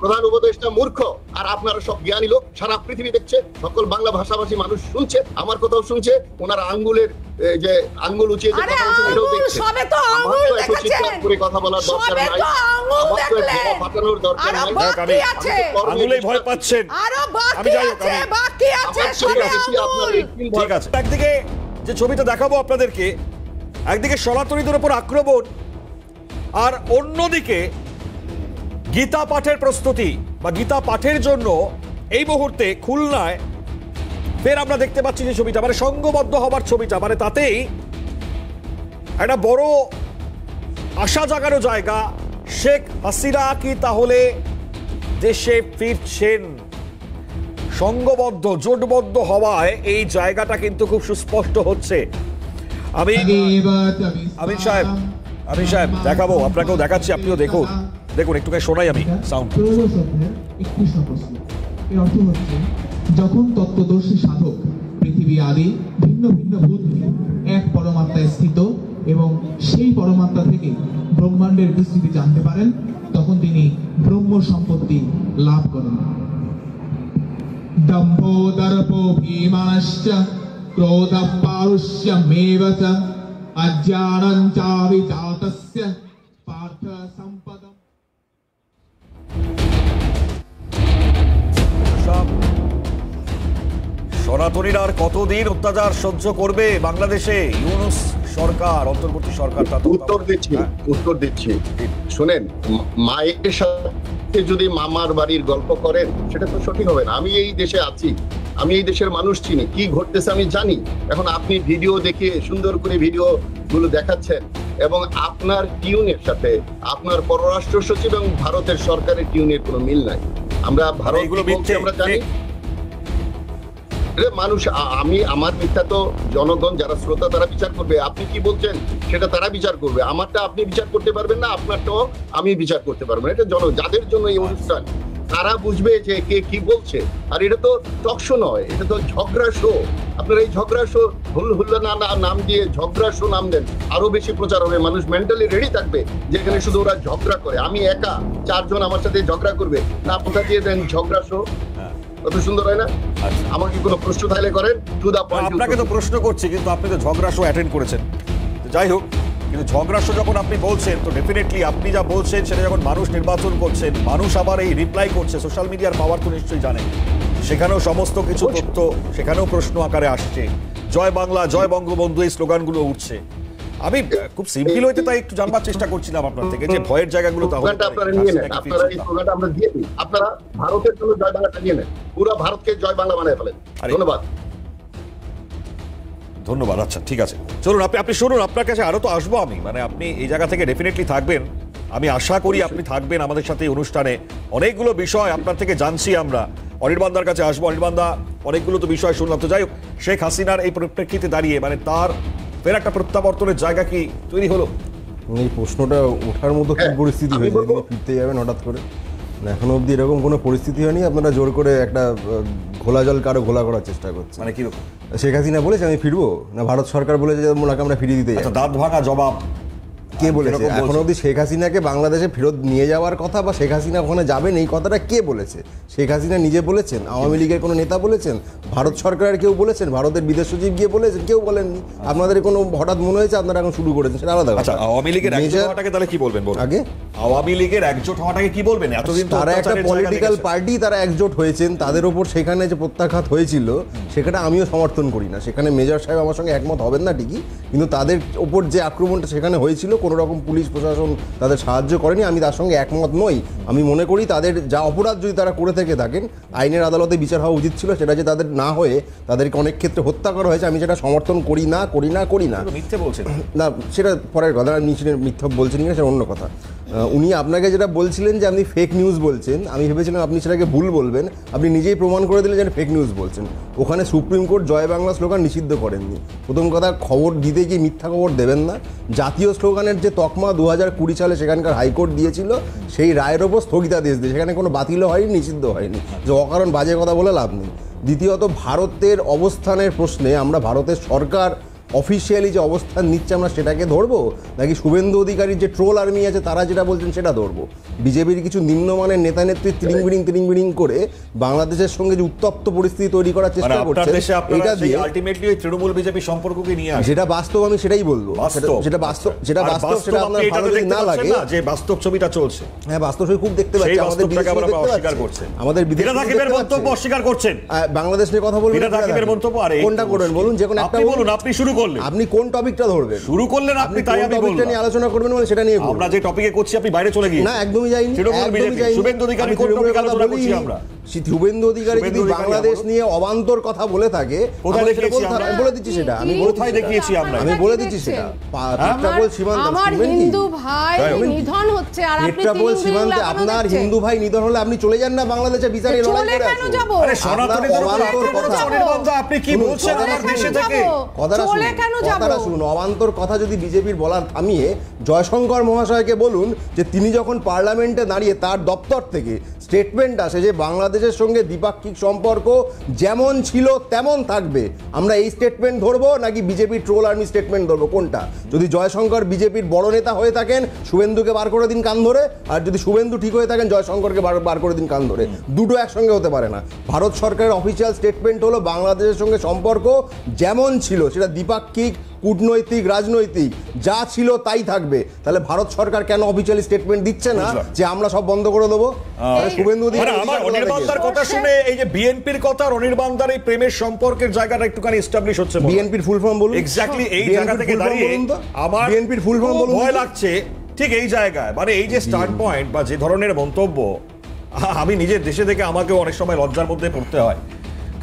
Speaker 3: প্রধান উপদেষ্টা মূর্খ, আর আপনারা সব জ্ঞানী লোক, সারা পৃথিবী দেখছে, সকল বাংলা ভাষাভাষী মানুষ শুনছে, আমার কথাও শুনছে, ওনার আঙ্গুলের যে আঙ্গুল উঁচিয়ে যে কথা বলছেন এটাও দেখছে।
Speaker 6: সবে তো আঙ্গুল দেখেছেন,
Speaker 3: করে কথা বলার দরকার
Speaker 6: সবে
Speaker 3: নাই,
Speaker 6: তো আঙ্গুল
Speaker 3: আমার তো
Speaker 6: দেখলেন,
Speaker 3: ফাটানোর দরকার
Speaker 6: আরো
Speaker 3: নাই।
Speaker 6: বাকি আছে,
Speaker 1: আঙ্গুলেই ভয় পাচ্ছেন।
Speaker 6: আরো বাকি আছে, বাকি আছে, সবে আঙ্গুল।
Speaker 1: ঠিক আছে, একদিকে যে ছবিটা দেখাবো আপনাদেরকে, একদিকে সনাতনীদের উপর আক্রমণ, আর অন্যদিকে গীতা পাঠের প্রস্তুতি বা গীতা পাঠের জন্য এই মুহূর্তে খুলনায় ফের আমরা দেখতে পাচ্ছি যে ছবিটা, মানে সংঘবদ্ধ হবার ছবিটা, মানে তাতেই একটা বড় আশা জাগানো জায়গা। শেখ হাসিনা কি তাহলে দেশে ফিরছেন? সংঘবদ্ধ জোটবদ্ধ হওয়ায় এই জায়গাটা কিন্তু খুব সুস্পষ্ট হচ্ছে। আমিন সাহেব দেখাবো, আপনাকেও দেখাচ্ছি, আপনিও দেখুন, একটুখানি শোনাই আমি সাউন্ড।
Speaker 7: এর অর্থ হচ্ছে, যখন তত্ত্বদর্শী সাধক পৃথিবী আদি ভিন্ন ভিন্ন ভূত এক পরমাত্মায় স্থিত এবং সেই পরমাত্মা থেকে ব্রহ্মাণ্ডের বিস্তৃতি জানতে পারেন, তখন তিনি ব্রহ্ম সম্পত্তি লাভ করেন। দম্ভ দর্প ভীমাশ্চ ক্রোধ পারুষ্য মেবচ অজ্ঞানং চাবিজাতস্য পার্থ সম্পদম।
Speaker 1: সনাতনীরা আর কতদিন অত্যাচার সহ্য করবে বাংলাদেশে? ইউনূস সরকার, অন্তর্বর্তী সরকার
Speaker 3: উত্তর দিচ্ছি। শোনেন, মায়ের সাথে যদি মামার বাড়ির গল্প করেন সেটা তো সঠিক হবে না। আমি এই দেশে আছি, আমি এই দেশের মানুষ চিনি, কি ঘটতেছে আমি জানি। এখন আপনি ভিডিও দেখে সুন্দর করে ভিডিও গুলো দেখাচ্ছেন, এবং আপনার টিউনের সাথে আপনার পররাষ্ট্র সচিব এবং ভারতের সরকারের টিউনের কোনো মিল নাই। আমরা ভারত আমরা জানি মানুষ, আমার মিথ্যা তো জনগণ যারা শ্রোতা তারা বিচার করবে। আপনি কি বলছেন সেটা তারা বিচার করবে, আমারটা আপনি বিচার করতে পারবেন না, আপনারটাও আমি বিচার করতে পারবো না। এটা যাদের জন্য এই অনুষ্ঠান তারা বুঝবে যে কে কি বলছে। আর এটা তো টক শো নয়, এটা তো ঝগড়া শো। আপনারা এই ঝগড়া শো হুল্লা নাম দিয়ে ঝগড়া শো নাম দেন, আরো বেশি প্রচার হবে, মানুষ মেন্টালি রেডি থাকবে যেখানে শুধু ওরা ঝগড়া করে। আমি একা, 4 জন আমার সাথে ঝগড়া করবে, না কোথা দিয়ে দেন ঝগড়া শো। কত সুন্দর হয় না? আমাকে কোনো প্রশ্ন তাহলে করেন, টু দা পয়েন্ট।
Speaker 1: আপনাকে তো প্রশ্ন করছি, কিন্তু আপনি তো ঝগড়া শো অ্যাটেন্ড করেছেন। যাই হোক, কিন্তু ঝগড়া শো যখন আপনি বলছেন, তো ডেফিনেটলি আপনি যা বলছেন সেটা যখন মানুষ নির্বাচন করছেন, মানুষ আবার এই রিপ্লাই করছে, সোশ্যাল মিডিয়ার পাওয়ার তো নিশ্চয়ই জানেন, সেখানেও সমস্ত কিছু তথ্য, সেখানেও প্রশ্ন আকারে আসছে, জয় বাংলা, জয় বঙ্গবন্ধু এই স্লোগানগুলো উঠছে। আমি খুব সিম্পল হইতে তাই একটু জানবার চেষ্টা করছিলাম আপনার থেকে যে ভয়ের জায়গাগুলো তাহলে
Speaker 3: আপনারা নিয়ে নেন, আপনারা এই স্লোগানটা আমরা দিয়ে দিই, আপনারা ভারতের জন্য জয় বাংলাটা নিয়ে নেন, পুরো ভারতকে জয় বাংলা বানায় ফেলেন।
Speaker 1: ধন্যবাদ। আচ্ছা ঠিক আছে, চলুন আপনি শুনুন, আপনার কাছে আরো তো আসবো আমি, মানে আপনি এই জায়গা থেকে ডেফিনেটলি থাকবেন, আমি আশা করি আপনি থাকবেন আমাদের সাথে এই অনুষ্ঠানে। অনেকগুলো বিষয় আপনার থেকে জানছি আমরা। অনির্বাণদার কাছে আসবো। অনির্বাণদা, অনেকগুলো তো বিষয় শুনলাম, তো যাই হোক, শেখ হাসিনার এই পরিপ্রেক্ষিতে দাঁড়িয়ে মানে তার ফের একটা প্রত্যাবর্তনের জায়গা কি তৈরি হলো?
Speaker 8: এই প্রশ্নটা ওঠার মতো কি পরিস্থিতি হয়েছে, ফিরতে যাবেন হঠাৎ করে? এখনো অব্দি এরকম কোনো পরিস্থিতি হয়নি। আপনারা জোর করে একটা ঘোলা জল কারো ঘোলা করার চেষ্টা করছে।
Speaker 1: মানে কি
Speaker 8: শেখ হাসিনা বলেছে আমি ফিরবো, না ভারত সরকার বলেছে যে ওনাকে আমরা ফিরিয়ে দিতে যাই?
Speaker 1: দাঁত ভাঙা জবাব
Speaker 8: কে বলেছে? এখনো অব্দি শেখ হাসিনাকে বাংলাদেশে ফেরত নিয়ে যাওয়ার কথা বা শেখ হাসিনা ওখানে যাবেন এই কথাটা কে বলেছে? শেখ হাসিনা নিজে বলেছেন? আওয়ামী লীগের কোনো নেতা বলেছেন? ভারত সরকারের কেউ বলেছেন? ভারতের বিদেশ সচিব গিয়ে বলেছেন? কেউ বলেননি। আপনাদের কোনো হঠাৎ মনে হয়েছে আপনারা এখন শুরু করেছেন, সেটা আলাদা।
Speaker 1: আচ্ছা, আওয়ামী লীগের একজোট হওয়াটাকে তাহলে কি বলবেন?
Speaker 8: আগে
Speaker 1: আওয়ামী লীগের একজোট হওয়াটাকে কি বলবেন? এতদিন
Speaker 8: তারা একটা পলিটিক্যাল পার্টি, তারা একজোট হয়েছেন, তাদের ওপর সেখানে যে প্রত্যাঘাত হয়েছিল সেখানে আমিও সমর্থন করি না। সেখানে মেজর সাহেব আমার সঙ্গে একমত হবেন না ঠিকই, কিন্তু তাদের ওপর যে আক্রমণটা সেখানে হয়েছিল কোনো রকম পুলিশ প্রশাসন তাদের সাহায্য করেনি, আমি তার সঙ্গে একমত নই। আমি মনে করি তাদের যা অপরাধ যদি তারা করে থেকে থাকেন, আইনের আদালতে বিচার হওয়া উচিত ছিল। সেটা যে তাদের না হয়ে তাদেরকে অনেক ক্ষেত্রে হত্যা করা হয়েছে, আমি সেটা সমর্থন করি না।
Speaker 1: মিথ্যে বলছেন
Speaker 8: না, সেটা পরের কথা। মিথ্যা বলছেন কিনা সেটা অন্য কথা। উনি আপনাকে যেটা বলছিলেন যে আপনি ফেক নিউজ বলছেন, আমি ভেবেছিলাম আপনি সেটাকে ভুল বলবেন। আপনি নিজেই প্রমাণ করে দিলেন যে ফেক নিউজ বলছেন। ওখানে সুপ্রিম কোর্ট জয় বাংলা স্লোগান নিষিদ্ধ করেননি। প্রথম কথা, খবর দিতে গিয়ে মিথ্যা খবর দেবেন না। জাতীয় স্লোগানের যে তকমা 2020 সালে সেখানকার হাইকোর্ট দিয়েছিল, সেই রায়ের ওপর স্থগিতাদেশ দিয়ে সেখানে কোনো বাতিলও হয়নি, নিষিদ্ধ হয়নি। যে অকারণ বাজে কথা বলে লাভ নেই। দ্বিতীয়ত, ভারতের অবস্থানের প্রশ্নে আমরা ভারতের সরকার অফিসিয়ালি যে অবস্থান নিচ্ছে আমরা সেটাকে ধরবো, নাকি শুভেন্দু অধিকারীর যে ট্রোল আর্মি আছে তারা যেটা বলছেন সেটা ধরবো? বিজেপির কিছু নিম্নমানের নেতা নেত্রী তিরিং করে বাংলাদেশের সঙ্গে যে উত্তপ্ত পরিস্থিতি তৈরি করার চেষ্টা করছে, এটা দিয়ে
Speaker 1: আলটিমেটলি ওই তৃণমূল বিজেপি সম্পর্ককে নিয়ে আসে।
Speaker 8: যেটা বাস্তব আমি সেটাই বলবো, যেটা বাস্তব সেটা আপনার ভালো যদি না লাগে
Speaker 1: যে বাস্তব ছবিটা চলছে।
Speaker 8: হ্যাঁ, বাস্তব ছবি খুব দেখতে পাচ্ছি, আমাদের বিদেশে অস্বীকার করছেন, আমাদের বিদেশে
Speaker 1: বক্তব্য অস্বীকার করছেন।
Speaker 8: বাংলাদেশ নিয়ে কথা বলবেন,
Speaker 1: মন্তব্য আর
Speaker 8: কোনটা করবেন বলুন? যে কোনো একটা বলুন।
Speaker 1: আপনি শুরু করলেন,
Speaker 8: আপনি কোন টপিকটা ধরবেন?
Speaker 1: শুরু করলেন আপনি, তাই আমি বলবো
Speaker 8: নিয়ে আলোচনা করবেন বলে সেটা নিয়ে
Speaker 1: আমরা যে টপিকে করছি আপনি বাইরে চলে গিয়েছেন।
Speaker 8: না, একদমই যাইনি।
Speaker 1: শুভেন্দু অধিকারী কোন টপিকে আলোচনা করছি আমরা?
Speaker 8: শুভেন্দু অধিকারী যদি বাংলাদেশ নিয়ে অবান্তর কথা বলে থাকে, বলে দিচ্ছি সেটা, আমি
Speaker 1: কোথায় দেখিয়েছি আমরা?
Speaker 8: আমি বলে দিচ্ছি সেটা। পেট্রাপোল সীমান্তে
Speaker 4: আমার হিন্দু ভাই নিধন হচ্ছে আর আপনি
Speaker 8: পেট্রাপোল সীমান্তে আপনার হিন্দু ভাই নিধন হলে আপনি চলে যান না বাংলাদেশে বিচারে লড়াই করে?
Speaker 4: কেন যাব?
Speaker 1: আরে সনাতনী অবান্তর কথা, আপনি কি বলছেন আমার দেশে থেকে?
Speaker 8: কথাটা শুনুন। অবান্তর কথা যদি বিজেপির বলার থামিয়ে জয়শঙ্কর মহাশয়কে বলুন যে তিনি যখন পার্লামেন্টে দাঁড়িয়ে তার দপ্তর থেকে স্টেটমেন্ট আসে যে বাংলাদেশের সঙ্গে দ্বিপাক্ষিক সম্পর্ক যেমন ছিল তেমন থাকবে, আমরা এই স্টেটমেন্ট ধরবো নাকি বিজেপির ট্রোল আর্মি স্টেটমেন্ট ধরবো? কোনটা? যদি জয়শঙ্কর বিজেপির বড় নেতা হয়ে থাকেন, শুভেন্দুকে বার করে দিন কান ধরে, আর যদি শুভেন্দু ঠিক হয়ে থাকেন, জয়শঙ্করকে বার করে দিন কান ধরে। দুটো একসঙ্গে হতে পারে না। ভারত সরকারের অফিসিয়াল স্টেটমেন্ট হলো বাংলাদেশের সঙ্গে সম্পর্ক যেমন ছিল, সেটা দ্বিপাক্ষিক, কূটনৈতিক, রাজনৈতিক যা ছিল তাই থাকবে। তাহলে ভারত সরকার কেন অফিসিয়ালি স্টেটমেন্ট দিচ্ছে না যে আমরা সব বন্ধ করে দেবো? শুভেন্দু
Speaker 1: অনির্বাণদার কথা শুনে এই যে বিএনপির কথা, অনির্বাণদার এই প্রেমের সম্পর্কের জায়গাটা একটুখানি এস্টাবলিশ হচ্ছে।
Speaker 8: বিএনপির ফুল ফর্ম বলুন।
Speaker 1: এক্স্যাক্টলি এই জায়গা থেকে দাঁড়িয়ে আমার
Speaker 8: বিএনপির ফুল ফর্ম বলুন।
Speaker 1: ভয় লাগছে ঠিক এই জায়গায়, মানে এই যে স্টার্ট পয়েন্ট বা যে ধরনের মন্তব্য, আমি নিজের দেশে থেকে আমাকেও অনেক সময় লজ্জার মধ্যে পড়তে হয়।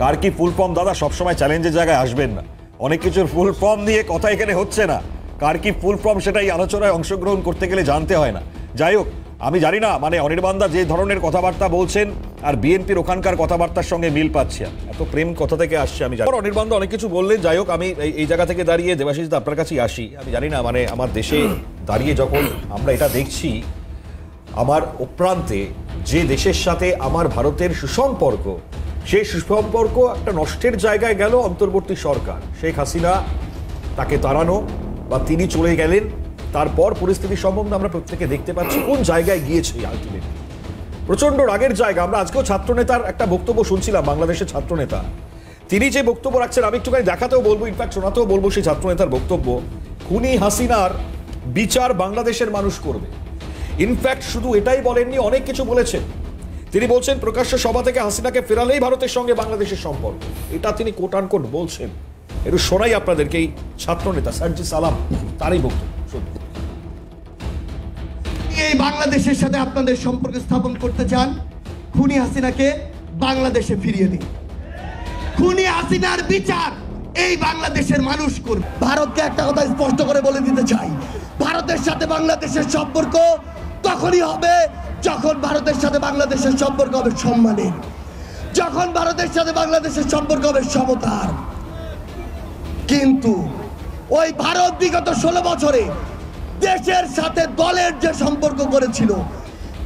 Speaker 1: কার কি ফুল ফর্ম দাদা, সবসময় চ্যালেঞ্জের জায়গায় আসবেন না। অনেক কিছুর ফুল ফর্ম নিয়ে কথা এখানে হচ্ছে না। কার কি ফুল ফর্ম সেটাই আলোচনায় অংশগ্রহণ করতে গেলে জানতে হয় না। যাই হোক, আমি জানি না মানে অনির্বাণদা যে ধরনের কথাবার্তা বলছেন আর বিএনপির ওখানকার কথাবার্তার সঙ্গে মিল পাচ্ছি। এত প্রেম কথা থেকে আসছে আমি জানি। অনির্বাণদা অনেক কিছু বললেন। যাই হোক, আমি এই জায়গা থেকে দাঁড়িয়ে দেবাশিস দা আপনার কাছেই আসি। আমি জানি না মানে আমার দেশে দাঁড়িয়ে যখন আমরা এটা দেখছি, আমার অপ্রান্তে যে দেশের সাথে আমার ভারতের সুসম্পর্ক, সেই সুসম্পর্ক একটা নষ্টের জায়গায় গেল অন্তর্বর্তী সরকার। শেখ হাসিনা তাকে তাড়ানো বা তিনি চলে গেলেন, তারপর পরিস্থিতি সম্বন্ধে আমরা প্রত্যেকে দেখতে পাচ্ছি কোন জায়গায় গিয়েছে। আলটিমেটলি প্রচন্ড রাগের জায়গা। আমরা আজকেও ছাত্রনেতার একটা বক্তব্য শুনছিলাম, বাংলাদেশের ছাত্রনেতা, তিনি যে বক্তব্য রাখছেন আমি একটুখানি দেখাতেও বলবো, ইনফ্যাক্ট শোনাতেও বলবো সেই ছাত্রনেতার বক্তব্য। খুনি হাসিনার বিচার বাংলাদেশের মানুষ করবে। ইনফ্যাক্ট শুধু এটাই বলেননি, অনেক কিছু বলেছেন। তিনি বলছেন প্রকাশ্য সভা থেকে হাসিনাকে ফেরালেই ভারতের সঙ্গে বাংলাদেশের সম্পর্ক, এটা তিনি কোট আনকোট বলছেন। একটু শোনাই আপনাদেরকে এই ছাত্রনেতা সার্জি সালাম তারই বক্তব্য।
Speaker 9: এই বাংলাদেশের সাথে আপনাদের সম্পর্ক স্থাপন করতে চান, খুনি হাসিনাকে বাংলাদেশে ফিরিয়ে দিন। খুনি হাসিনার বিচার এই বাংলাদেশের মানুষ করবে। ভারতকে একটা কথা স্পষ্ট করে বলে দিতে চাই, ভারতের সাথে বাংলাদেশের সম্পর্ক তখনই হবে যখন ভারতের সাথে বাংলাদেশের সম্পর্ক হবে সম্মানের, যখন ভারতের সাথে বাংলাদেশের সম্পর্ক হবে সমতার। কিন্তু ওই ভারত বিগত 16 বছরে দেশের সাথে দলের যে সম্পর্ক করেছিল,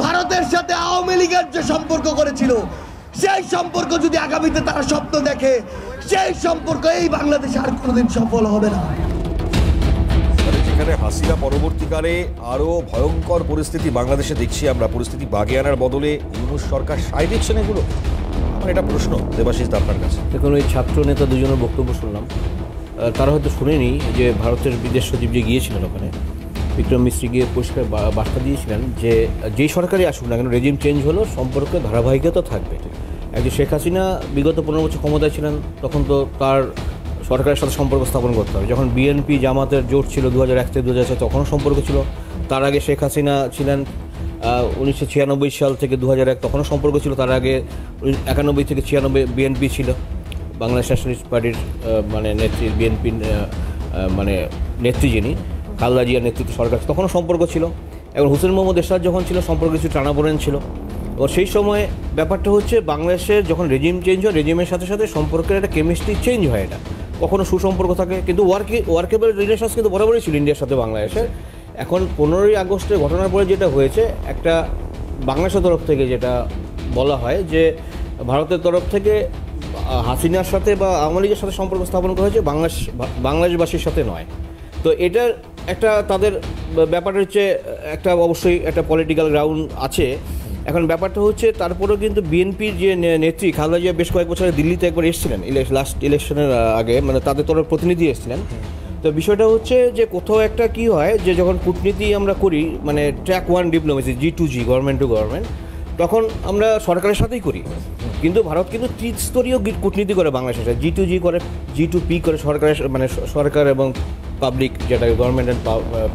Speaker 9: ভারতের সাথে আওয়ামী লীগের যে সম্পর্ক করেছিল, সেই সম্পর্ক যদি আগামীতে তারা স্বপ্ন দেখে, সেই সম্পর্ক এই বাংলাদেশে আর কোনোদিন সফল হবে না।
Speaker 1: যেখানে হাসিনা পরবর্তীকালে আরো ভয়ঙ্কর পরিস্থিতি বাংলাদেশে দেখছি আমরা, পরিস্থিতি বাগে আনার বদলে ইউনূস সরকার সায় দিচ্ছেন এগুলো, আমার এটা প্রশ্ন দেবাশিস দা আপনার কাছে।
Speaker 2: দেখুন, ওই ছাত্র নেতা দুজনের বক্তব্য শুনলাম, তারা হয়তো শুনেনি যে ভারতের বিদেশ সচিব যে গিয়েছিলেন ওখানে, বিক্রম মিস্ত্রি গিয়ে পরিষ্কার বার্তা দিয়েছিলেন যে যেই সরকারই আসুক না কেন, রেজিম চেঞ্জ হলো সম্পর্কে ধারাবাহিকতা থাকবে। একজন শেখ হাসিনা বিগত 15 বছর ক্ষমতায় ছিলেন, তখন তো তার সরকারের সাথে সম্পর্ক স্থাপন করতে হবে। যখন বিএনপি জামাতের জোট ছিল 2001 থেকে 2004 তখনও সম্পর্ক ছিল। তার আগে শেখ হাসিনা ছিলেন 1996 সাল থেকে 2001, তখনও সম্পর্ক ছিল। তার আগে 91 থেকে 96 বিএনপি ছিল, বাংলাদেশ ন্যাশনালিস্ট পার্টির মানে নেত্রী, বিএনপি মানে নেত্রী যিনি, খালেদা জিয়ার নেতৃত্বে সরকার, তখনও সম্পর্ক ছিল। এবং হোসেন মোহাম্মদ এরশাদ যখন ছিল সম্পর্ক কিছু টানাপোড়েন ছিল। এবং সেই সময় ব্যাপারটা হচ্ছে বাংলাদেশের যখন রেজিম চেঞ্জ হয়, রেজিমের সাথে সাথে সম্পর্কের একটা কেমিস্ট্রি চেঞ্জ হয়। এটা কখনো সুসম্পর্ক থাকে, কিন্তু ওয়ার্কেবল রিলেশনস কিন্তু বরাবরই ছিল ইন্ডিয়ার সাথে বাংলাদেশের। এখন 15ই আগস্টের ঘটনার পরে যেটা হয়েছে, একটা বাংলাদেশের তরফ থেকে যেটা বলা হয় যে ভারতের তরফ থেকে হাসিনার সাথে বা আওয়ামী লীগের সাথে সম্পর্ক স্থাপন করা হয়েছে, বাংলাদেশবাসীর সাথে নয়। তো এটার একটা তাদের ব্যাপারটা হচ্ছে একটা অবশ্যই একটা পলিটিক্যাল গ্রাউন্ড আছে। এখন ব্যাপারটা হচ্ছে তারপরেও কিন্তু বিএনপির যে নেত্রী খালেদা জিয়া বেশ কয়েক বছর দিল্লিতে একবার এসেছিলেন লাস্ট ইলেকশনের আগে, মানে তাদের তরফ প্রতিনিধি এসেছিলেন। তো বিষয়টা হচ্ছে যে কোথাও একটা কি হয় যে যখন কূটনীতি আমরা করি, মানে track 1 diplomacy, G2G, government to government, তখন আমরা সরকারের সাথেই করি। কিন্তু ভারত কিন্তু ত্রিস্তরীয় কূটনীতি করে বাংলাদেশে, G2G করে, G2P করে, সরকারের মানে সরকার এবং পাবলিক, যেটা গভর্নমেন্ট অ্যান্ড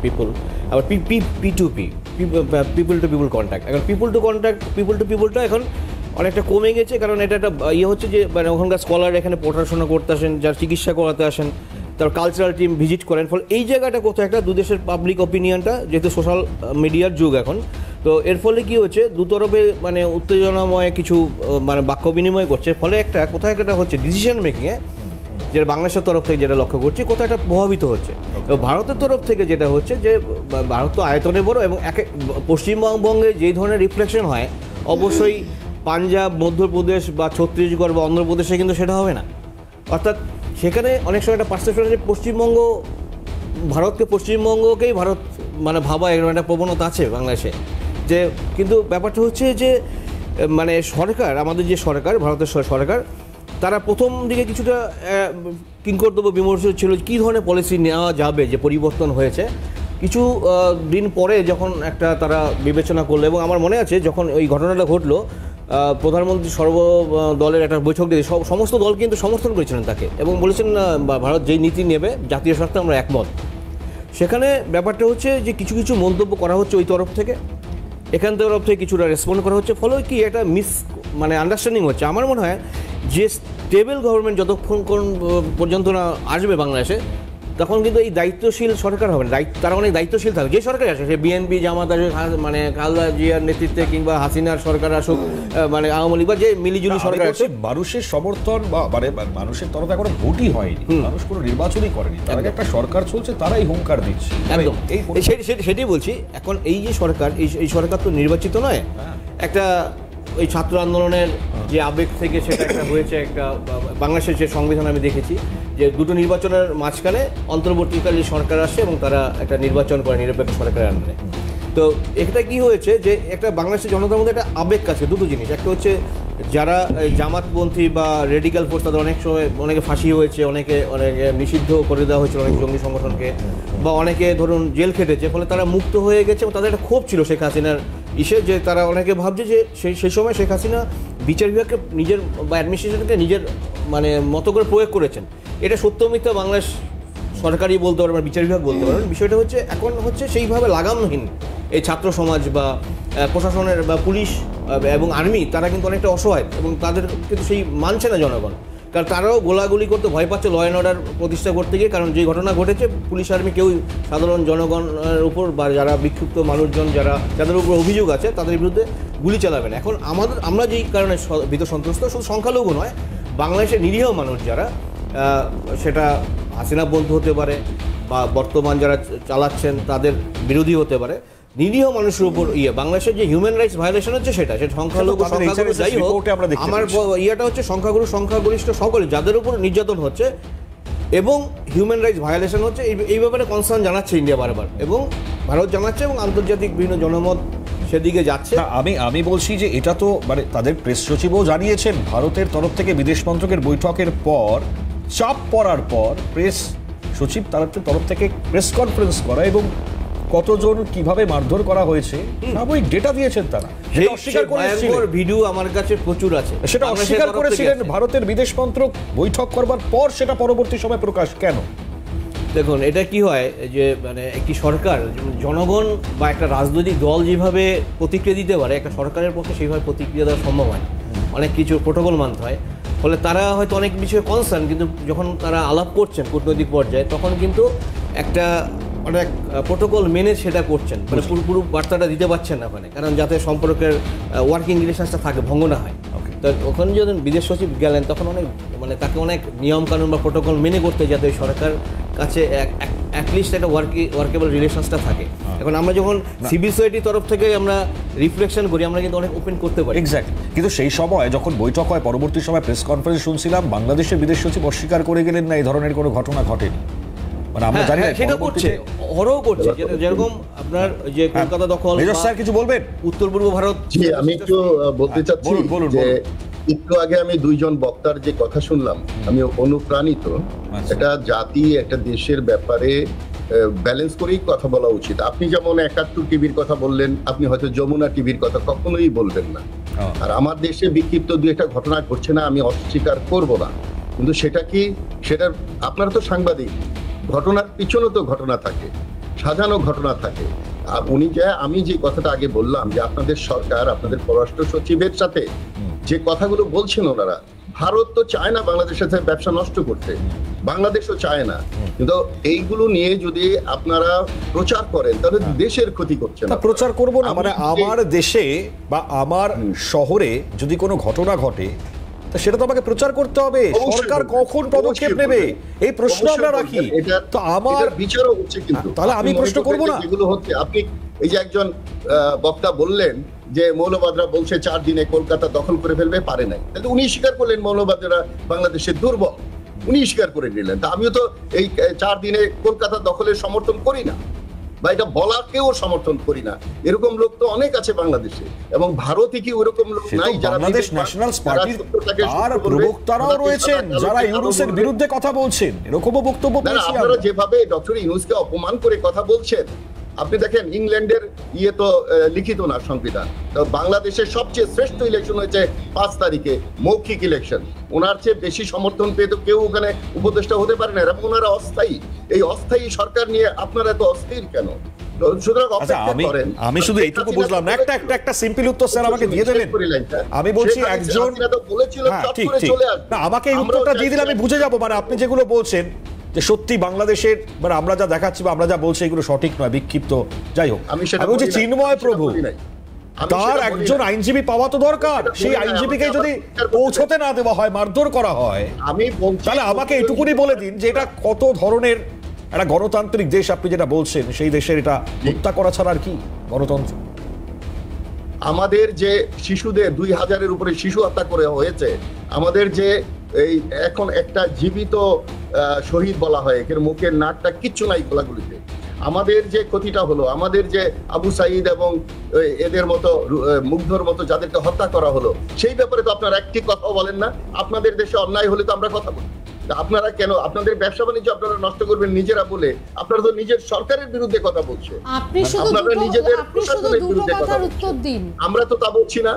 Speaker 2: পিপল, আবার P2P, people to people contact. এখন পিপল টু পিপলটা এখন অনেকটা কমে গেছে, কারণ এটা একটা ইয়ে হচ্ছে যে মানে ওখানকার স্কলার এখানে পড়াশোনা করতে আসেন, যারা চিকিৎসা করাতে আসেন, তার কালচারাল টিম ভিজিট করেন। ফলে এই জায়গাটা কোথাও একটা দুদেশের পাবলিক অপিনিয়নটা, যেহেতু সোশ্যাল মিডিয়ার যুগ এখন, তো এর ফলে কি হচ্ছে দুতরফে মানে উত্তেজনাময় কিছু মানে বাক্য বিনিময় করছে। ফলে একটা কোথায় একটা হচ্ছে ডিসিশন মেকিংয়ে, যেটা বাংলাদেশের তরফ থেকে যেটা লক্ষ্য করছি, কোথাও একটা প্রভাবিত হচ্ছে। তো ভারতের তরফ থেকে যেটা হচ্ছে যে ভারত তো আয়তনে বড়, এবং পশ্চিমবঙ্গে যেই ধরনের রিফ্লেকশন হয় অবশ্যই পাঞ্জাব, মধ্যপ্রদেশ বা ছত্তিশগড় বা অন্ধ্রপ্রদেশে কিন্তু সেটা হবে না। অর্থাৎ সেখানে অনেক সময় একটা পারসেপশন আছে পশ্চিমবঙ্গ, ভারতকে পশ্চিমবঙ্গকেই ভারত মানে ভাবা এরকম একটা প্রবণতা আছে বাংলাদেশে। যে কিন্তু ব্যাপারটা হচ্ছে যে মানে সরকার, আমাদের যে সরকার, ভারতের সরকার, তারা প্রথম দিকে কিছুটা কিংকর্তব্য বিমর্ষ ছিল কী ধরনের পলিসি নেওয়া যাবে, যে পরিবর্তন হয়েছে কিছু দিন পরে যখন একটা তারা বিবেচনা করলো। এবং আমার মনে আছে যখন ওই ঘটনাটা ঘটলো, প্রধানমন্ত্রী সর্বদলের একটা বৈঠক দিয়ে সমস্ত দল কিন্তু সমর্থন করেছিলেন তাকে, এবং বলেছেন ভারত যেই নীতি নেবে জাতীয় স্বার্থে আমরা একমত। সেখানে ব্যাপারটা হচ্ছে যে কিছু কিছু মন্তব্য করা হচ্ছে ওই তরফ থেকে, এখান তরফ থেকে কিছুটা রেসপন্ড করা হচ্ছে, ফলে কি একটা মানে আন্ডারস্ট্যান্ডিং হচ্ছে। আমার মনে হয় যে স্টেবল গভর্নমেন্ট যতক্ষণ পর্যন্ত না আসবে বাংলাদেশে, তখন কিন্তু এই দায়িত্বশীল সরকার হবে না, তারা অনেক দায়িত্বশীল থাকবে। যে সরকার আসে, সে বিএনপি জামাত আসুক, মানে খালেদা জিয়ার নেতৃত্বে, কিংবা হাসিনার সরকার আসুক, মানে আওয়ামী লীগ বা যে মিলিজুলি সরকার আসে,
Speaker 1: মানুষের সমর্থন বা মানে মানুষের তরফে এখনো ভোটই হয়নি, মানুষ কোনো নির্বাচনই করেনি, তার আগে একটা সরকার চলছে, তারাই হুঙ্কার দিচ্ছে।
Speaker 2: একদম সেটাই বলছি। এখন এই যে সরকার, এই সরকার তো নির্বাচিত নয়, একটা ওই ছাত্র আন্দোলনের যে আবেগ থেকে সেটা একটা হয়েছে, একটা বাংলাদেশের যে সংবিধান আমি দেখেছি যে দুটো নির্বাচনের মাঝখানে অন্তর্বর্তীকালীন সরকার আসে এবং তারা একটা নির্বাচন করে নিরপেক্ষ সরকারের আন্ডারে। তো এটা কি হয়েছে যে একটা বাংলাদেশের জনতার মধ্যে একটা আবেগ আছে, দুটো জিনিস। একটা হচ্ছে যারা জামাতপন্থী বা রেডিক্যাল ফোর্স, তাদের অনেক সময় অনেকে ফাঁসি হয়েছে, অনেকে নিষিদ্ধ করে দেওয়া হয়েছিল অনেক জঙ্গি সংগঠনকে, বা অনেকে ধরুন জেল খেটেছে, ফলে তারা মুক্ত হয়ে গেছে। এবং তাদের একটা ক্ষোভ ছিল শেখ হাসিনার যে তারা অনেকে ভাবছে যে সেই সময় শেখ হাসিনা বিচার বিভাগকে নিজের বা অ্যাডমিনিস্ট্রেশনকে নিজের মানে মতো করে প্রয়োগ করেছেন। এটা সত্য মিথ্যা বাংলাদেশ সরকারই বলতে পারবেন, বিচার বিভাগ বলতে পারবেন। বিষয়টা হচ্ছে এখন হচ্ছে সেইভাবে লাগামহীন এই ছাত্র সমাজ বা প্রশাসনের বা পুলিশ এবং আর্মি, তারা কিন্তু অনেকটা অসহায়, এবং তাদের কিন্তু সেই মানছে না জনগণ, কারণ তারাও গোলাগুলি করতে ভয় পাচ্ছে ল অ্যান্ড অর্ডার প্রতিষ্ঠা করতে গিয়ে। কারণ যে ঘটনা ঘটেছে, পুলিশ আর্মি কেউ সাধারণ জনগণের উপর বা যারা বিক্ষুব্ধ মানুষজন যাদের উপর অভিযোগ আছে তাদের বিরুদ্ধে গুলি চালাবে না। এখন আমরা যেই কারণে ভীত সন্ত্রস্ত, শুধু সংখ্যালঘু নয়, বাংলাদেশের নিরীহ মানুষ যারা, সেটা হাসিনা বন্ধু হতে পারে বা বর্তমান যারা চালাচ্ছেন তাদের বিরোধী হতে পারে, নিরীহ মানুষের উপর বাংলাদেশের যে হিউম্যান রাইটস ভায়োলেশন হচ্ছে সেটা সংখ্যালঘু যাই হোক, আমার ইয়েটা হচ্ছে সংখ্যাগরিষ্ঠ সকলে যাদের উপর নির্যাতন হচ্ছে এবং হিউম্যান রাইটস ভায়োলেশন হচ্ছে, এই ব্যাপারে কনসার্ন জানাচ্ছে ইন্ডিয়া বারবার, এবং ভারত জানাচ্ছে, এবং আন্তর্জাতিক বিভিন্ন জনমত সেদিকে যাচ্ছে।
Speaker 1: আমি বলছি যে এটা তো মানে তাদের প্রেস সচিবও জানিয়েছেন, ভারতের তরফ থেকে বিদেশ মন্ত্রকের বৈঠকের পর চাপ পড়ার পর প্রেস সচিব তাদের তরফ থেকে প্রেস কনফারেন্স করা এবং কতজন কিভাবে মারধর করা হয়েছে সাময়িক ডেটা দিয়েছেন তারা, সেটা অস্বীকার করেছিলেন।
Speaker 2: ভিডিও আমার কাছে প্রচুর আছে,
Speaker 1: সেটা অস্বীকার করেছিলেন ভারতের বিদেশ মন্ত্রক বৈঠক করবার পর, সেটা পরবর্তী সময় প্রকাশ কেন?
Speaker 2: দেখুন, এটা কি হয় যে মানে একটি সরকার, জনগণ বা একটা রাজনৈতিক দল যেভাবে প্রতিক্রিয়া দিতে পারে, একটা সরকারের পক্ষে সেইভাবে প্রতিক্রিয়া দেওয়া সম্ভব হয়, অনেক কিছু প্রোটোকল মানতে হয়। ফলে তারা হয়তো অনেক বিষয়ে কনসার্ন, কিন্তু যখন তারা আলাপ করছেন কূটনৈতিক পর্যায়ে, তখন কিন্তু একটা অনেক প্রোটোকল মেনে সেটা করছেন, মানে পুরোপুরি বার্তাটা দিতে পারছেন না ওখানে, কারণ যাতে সম্পর্কের ওয়ার্কিং রিলেশনসটা থাকে, ভঙ্গ না হয়। তো ওখানে যখন বিদেশ সচিব গেলেন, তখন অনেক মানে তাকে অনেক নিয়মকানুন বা প্রোটোকল মেনে করতে, যাতে ওই সরকার কাছে অ্যাটলিস্ট একটা ওয়ার্কেবল রিলেশনসটা থাকে। এখন আমরা যখন সিভিল সোসাইটির তরফ থেকে আমরা রিফ্লেকশন করি, আমরা কিন্তু অনেক ওপেন করতে পারি।
Speaker 1: এক্স্যাক্টলি, কিন্তু সেই সময় যখন বৈঠক হয়, পরবর্তী সময় প্রেস কনফারেন্স শুনছিলাম, বাংলাদেশের বিদেশ সচিব অস্বীকার করে গেলেন না এই ধরনের কোনো ঘটনা ঘটেনি। মানে আমরা জানি
Speaker 2: সেটা করছে, হরও করছে, যেরকম আপনার যে কলকাতা দখল।
Speaker 1: মেজর স্যার কিছু বলবেন?
Speaker 2: উত্তর পূর্ব ভারত,
Speaker 3: আমি একটু বলতে চাচ্ছি যে একটু আগে আমি দুইজন বক্তার যে কথা শুনলাম, আমি অনুপ্রাণিত। একটা জাতি, একটা দেশের ব্যাপারে ব্যালেন্স করেই কথা বলা উচিত। আপনি যেমন ৭১ টিভির কথা বললেন, আপনি হয়তো যমুনা টিভির কথা কখনোই বলবেন না। আর আমার দেশে বিক্ষিপ্ত দুই একটা ঘটনা ঘটছে না, আমি অস্বীকার করব না, কিন্তু সেটা কি, সেটা আপনারা তো সাংবাদিক, ঘটনার পিছনে তো ঘটনা থাকে, সাজানো ঘটনা থাকে। আর আমি যে কথাটা আগে বললাম যে আপনাদের সরকার, আপনাদের পররাষ্ট্র সচিবের সাথে যে কথাগুলো বলছেন ওনারা, ভারত তো চায় না বাংলাদেশের সাথে ব্যবসা নষ্ট করতে, বাংলাদেশও চায় না, কিন্তু এইগুলো নিয়ে যদি আপনারা প্রচার করেন তাহলে দেশের ক্ষতি করছেন।
Speaker 1: প্রচার করব না মানে আমার দেশে বা আমার শহরে যদি কোনো ঘটনা ঘটে, সেটা তো আমাকে প্রচার করতে হবে। সরকার কখন পদক্ষেপ নেবে এই প্রশ্ন আমরা রাখি। তো আমার
Speaker 3: বিচারও হচ্ছে, কিন্তু
Speaker 1: তাহলে আমি প্রশ্ন করব না।
Speaker 3: যেগুলো হচ্ছে, আপনি এই যে একজন বক্তা বললেন যে মৌলবাদরা বলছে 4 দিনে কলকাতা দখল করে ফেলবে, পারে নাই, তাহলে উনি স্বীকার করলেন মৌলবাদরা বাংলাদেশের দুর্বল, উনি স্বীকার করে নিলেন। তা আমিও তো এই 4 দিনে কলকাতা দখলের সমর্থন করি না, বা এটা বলাকেও সমর্থন করি না। এরকম লোক তো অনেক আছে বাংলাদেশে, এবং ভারতে কি ওরকম লোক নাই যারা
Speaker 1: বাংলাদেশ ন্যাশনাল পার্টির আর প্রবক্তারাও রয়েছেন যারা ইউনূসের বিরুদ্ধে কথা বলছেন, এরকমও বক্তব্য পেয়েছি।
Speaker 3: আপনারা যেভাবে ডক্টর ইউনূসকে অপমান করে কথা বলছেন, আপনি দেখেন ইংল্যান্ডের তো লিখিত না সংবিধান, তো বাংলাদেশের সবচেয়ে শ্রেষ্ঠ ইলেকশন হয়েছে 5 তারিখে, মৌখিক ইলেকশন। ওনার চেয়ে বেশি সমর্থন পেয়ে তো কেউ ওখানে উপদেষ্টা হতে পারে না, এবং ওনারা অস্থায়ী। এই অস্থায়ী সরকার নিয়ে আপনারা এত অস্থির কেন?
Speaker 1: আমি শুধু এইটুকু বুঝলাম না, একটা সিম্পল উত্তর স্যার আমাকে দিয়ে দেবেন। আমি বলছি একজন, আমাকে এই উত্তরটা দিয়ে দিলে আমি বুঝে যাবো, মানে আপনি যেগুলো বলছেন যে সত্যি বাংলাদেশের, মানে আমরা যা দেখাচ্ছি বা আমরা যা বলছি এগুলো সঠিক নয়, বিক্ষিপ্ত, যাই হোক। আমি বলছি চিন্ময় প্রভু, তার একজন আইনজীবী পাওয়া তো দরকার। সেই আইনজীবীকে যদি পৌঁছতে না দেওয়া হয়, মারধর করা হয়, তাহলে আমাকে এটুকুনি বলে দিন যে এটা কত ধরনের একটা গণতান্ত্রিক দেশ আপনি যেটা বলছেন, সেই দেশের এটা হত্যা করা ছাড়া আর কি গণতন্ত্র?
Speaker 3: আমাদের যে শিশুদের 2000-এর উপরে শিশু হত্যা করে হয়েছে, আমাদের যে এই এখন একটা জীবিত শহীদ বলা হয়, এর মুখের নাকটা কিচ্ছু নাই গোলাগুলিতে। আমাদের যে ক্ষতিটা হলো, আমাদের যে আবু সাইদ এবং এদের মতো মুগ্ধর মতো যাদেরকে হত্যা করা হলো, সেই ব্যাপারে তো আপনারা একটি কথা বলেন না। আপনাদের দেশে অন্যায় হলে তো আমরা কথা বলি, আপনারা কেন আপনাদের ব্যবসা বাণিজ্য আপনারা নষ্ট করবেন নিজেরা বলে? আপনারা তো নিজের সরকারের বিরুদ্ধে কথা বলছেন, আপনারা নিজেদের প্রশাসনের বিরুদ্ধে কথা বলছেন। আমরা তো তা বলছি না।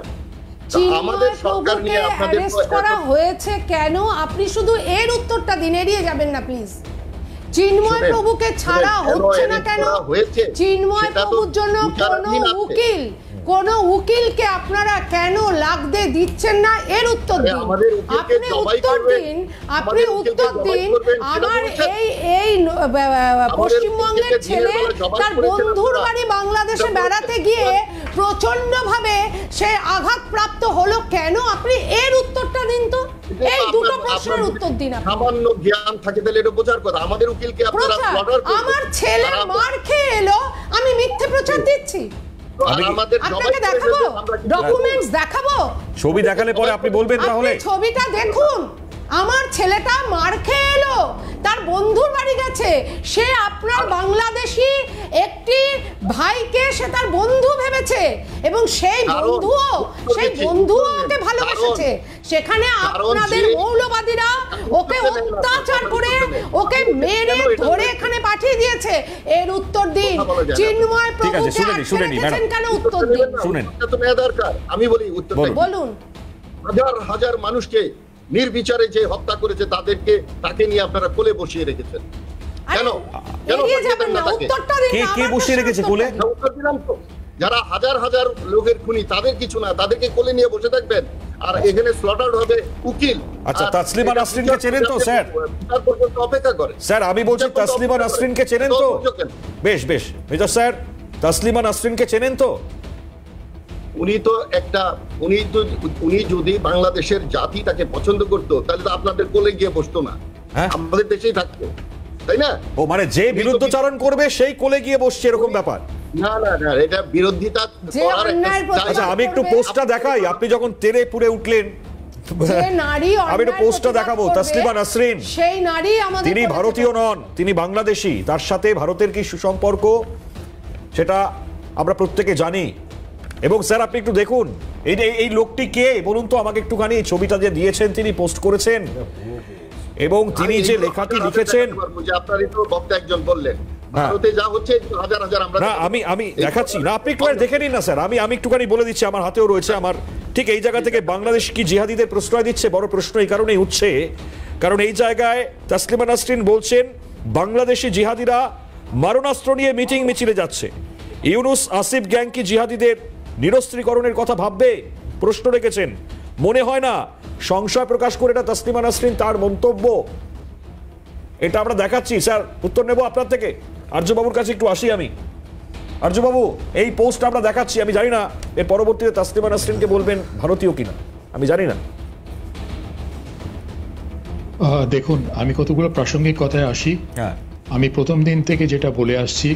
Speaker 3: আমাদের সরকার নিয়ে আপনাদের
Speaker 6: করা হয়েছে কেন, আপনি শুধু এর উত্তরটা দিন, এড়িয়ে যাবেন না প্লিজ। চিন্ময় প্রভুকে ছাড়া হচ্ছে না কেন? চিন্ময় প্রভুর জন্য কোন উকিলকে আপনারা কেন লাগতে দিচ্ছেন না, এর উত্তর দিন। আপনি উত্তর দিন, আপনি উত্তর দিন। আমার এই পশ্চিমবঙ্গের ছেলে তার বন্ধুর বাড়ি বাংলাদেশে বেড়াতে গিয়ে প্রচন্ড ভাবে সে আঘাতপ্রাপ্ত হলো কেন, আপনি এর উত্তরটা দিন তো। এই দুটো প্রশ্নের উত্তর দিন।
Speaker 3: সামান্য জ্ঞান থাকে তাহলে এটা বোঝার কথা। আমাদের উকিলকে আপনারা অর্ডার করুন।
Speaker 6: আমার ছেলে মার খেয়ে এলো, আমি মিথ্যে প্রচার দিচ্ছি? আপনাকে দেখাবো, ডকুমেন্টস দেখাবো,
Speaker 1: ছবি দেখালে পরে আপনি বলবেন। তাহলে
Speaker 6: ছবিটা দেখুন, আমার ছেলেটা মার খেয়ে এলো, তার বন্ধুর বাড়ি গেছে, সে আপনার বাংলাদেশি একটি ভাইকে সে তার বন্ধু ভেবেছে, এবং সেই বন্ধুও ওকে ভালোবেসেছে। সেখানে আপনাদের মৌলবাদীরা ওকে অত্যাচার করে ওকে মেরে ধরে এখানে পাঠিয়ে দিয়ে গেছে, এর উত্তর দিন। চিন্ময় প্রভুকে আটকে রেখেছেন কেন, উত্তর দিন।
Speaker 1: শুনেন,
Speaker 3: এটা তো নেওয়া দরকার। আমি বলি উত্তরটা
Speaker 6: বলুন।
Speaker 3: হাজার হাজার মানুষকে নির্বিচারে যে হত্যা করেছে তাকে নিয়ে আপনারা কোলে বসিয়ে রেখেছেন কেন?
Speaker 1: কে বসিয়ে রেখেছে কোলে?
Speaker 3: উত্তর দিলাম তো, যারা হাজার হাজার লোকের খুনি তাদের কিছু না, তাদেরকে কোলে নিয়ে বসে থাকবেন আর এখানে স্লটার্ড হবে উকিল।
Speaker 1: আচ্ছা, তাসলিমা নাসরিনকে চেনেন তো স্যার?
Speaker 3: অপেক্ষা করে
Speaker 1: স্যার, আমি বলছি তাসলিমা নাসরিনকে চেনেন তো? বেশ বেশ মেজর স্যার, তাসলিমা নাসরিনকে চেনেন তো?
Speaker 3: উনি যদি বাংলাদেশের জাতি তাকে পছন্দ করতো তাহলে তো আপনাদের কোলে গিয়ে বসতো না, আমাদের দেশেই থাকতো, তাই না?
Speaker 1: ও মানে যে বিরুদ্ধচারণ করবে সেই কোলে গিয়ে বসছে, এরকম ব্যাপার?
Speaker 3: না না না, এটা বিরোধিতা।
Speaker 1: আচ্ছা, আমি একটু পোস্টটা দেখাই। আপনি যখন তেরে পুরে উঠলেন, আমি একটু পোস্টটা দেখাবো। তাসলিমা নাসরিন,
Speaker 6: সেই নারী আমাদের,
Speaker 1: তিনি ভারতীয় নন, তিনি বাংলাদেশি। তার সাথে ভারতের কি সুসম্পর্ক সেটা আমরা প্রত্যেকে জানি। এবং স্যার, আপনি একটু দেখুন এই লোকটি কে বলুন তো আমাকে একটুখানি। এই ছবিটা যে দিয়েছেন, তিনি পোস্ট করেছেন এবং তিনি যে লেখাটি লিখেছেন,
Speaker 3: আপনারই তো বক্তা একজন বললেন ভারতে যা হচ্ছে হাজার হাজার। আমরা
Speaker 1: না, আমি দেখাচ্ছি না, আপনি একটু দেখে নিন না স্যার। আমি একটুখানি বলে দিচ্ছি, আমার হাতেও রয়েছে। আমার ঠিক এই জায়গা থেকে বাংলাদেশ কি জিহাদিদের প্রশ্রয় দিচ্ছে? বড় প্রশ্ন এই কারণেই উঠছে, কারণ এই জায়গায় তাসলিমা নাসরিন বলছেন বাংলাদেশি জিহাদিরা মারণাস্ত্র নিয়ে মিটিং মিছিলে যাচ্ছে। ইউনুস আসিফ গ্যাং কি জিহাদিদের নিরস্ত্রীকরণের কথা ভাববে? প্রশ্ন রেখেছেন। মনে হয় না, সংশয় প্রকাশ করে এটা তাসলিমা নাসরিন তার মন্তব্য। এটা আমরা দেখাচ্ছি স্যার, উত্তর নেব আপনার থেকে। আর্যবাবুর কাছে একটু আসি আমি। আর্যবাবু, এই পোস্ট আমরা দেখাচ্ছি, আমি জানি না এর পরবর্তীতে তাসলিমা নাসরিনকে বলবেন ভারতীয় কিনা, আমি জানি না।
Speaker 5: দেখুন, আমি কতগুলো প্রাসঙ্গিক কথায় আসি। আমি প্রথম দিন থেকে যেটা বলে আসছি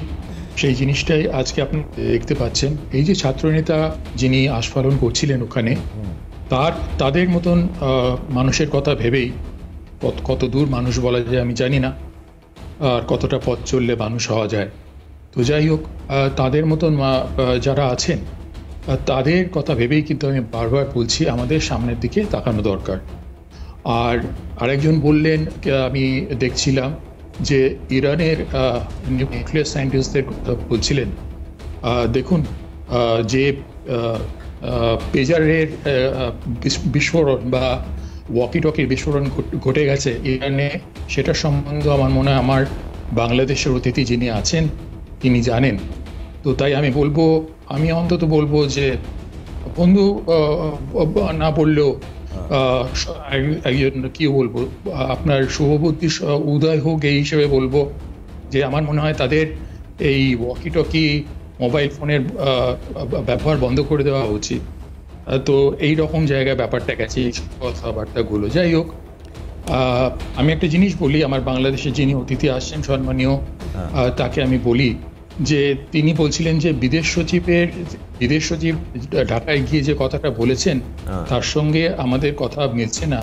Speaker 5: সেই জিনিসটাই আজকে আপনি দেখতে পাচ্ছেন। এই যে ছাত্রনেতা যিনি আস্ফালন করছিলেন ওখানে, তাদের মতন মানুষের কথা ভেবেই কত দূর মানুষ বলা যায় আমি জানি না, আর কতটা পথ চললে মানুষ হওয়া যায়। তো যাই হোক, তাদের মতন যারা আছেন তাদের কথা ভেবেই কিন্তু আমি বারবার বলছি আমাদের সামনের দিকে তাকানো দরকার। আর আরেকজন বললেন, আমি দেখছিলাম যে ইরানের নিউক্লিয়ার সায়েন্টিস্টদের কথা বলছিলেন। দেখুন, যে পেজারের বিস্ফোরণ বা ওয়াকি টকির বিস্ফোরণ ঘটে গেছে ইরানে, সেটা সম্বন্ধে আমার মনে হয় আমার বাংলাদেশের অতিথি যিনি আছেন তিনি জানেন। তো তাই আমি অন্তত বলবো যে বন্ধু না বললেও একজন কি বলবো, আপনার শুভবুদ্ধি উদয় হোক এই হিসেবে বলবো যে আমার মনে হয় তাদের এই ওয়াকি টকি মোবাইল ফোনের ব্যবহার বন্ধ করে দেওয়া উচিত। তো এই রকম জায়গায় ব্যাপারটা গেছে, এই কথাবার্তাগুলো। যাই হোক, আমি একটা জিনিস বলি, আমার বাংলাদেশে যিনি অতিথি আসছেন সম্মানীয়, তাকে আমি বলি যে তিনি বলছিলেন যে বিদেশ সচিব ঢাকায় গিয়ে যে কথাটা বলেছেন তার সঙ্গে আমাদের কথা মিলছে না,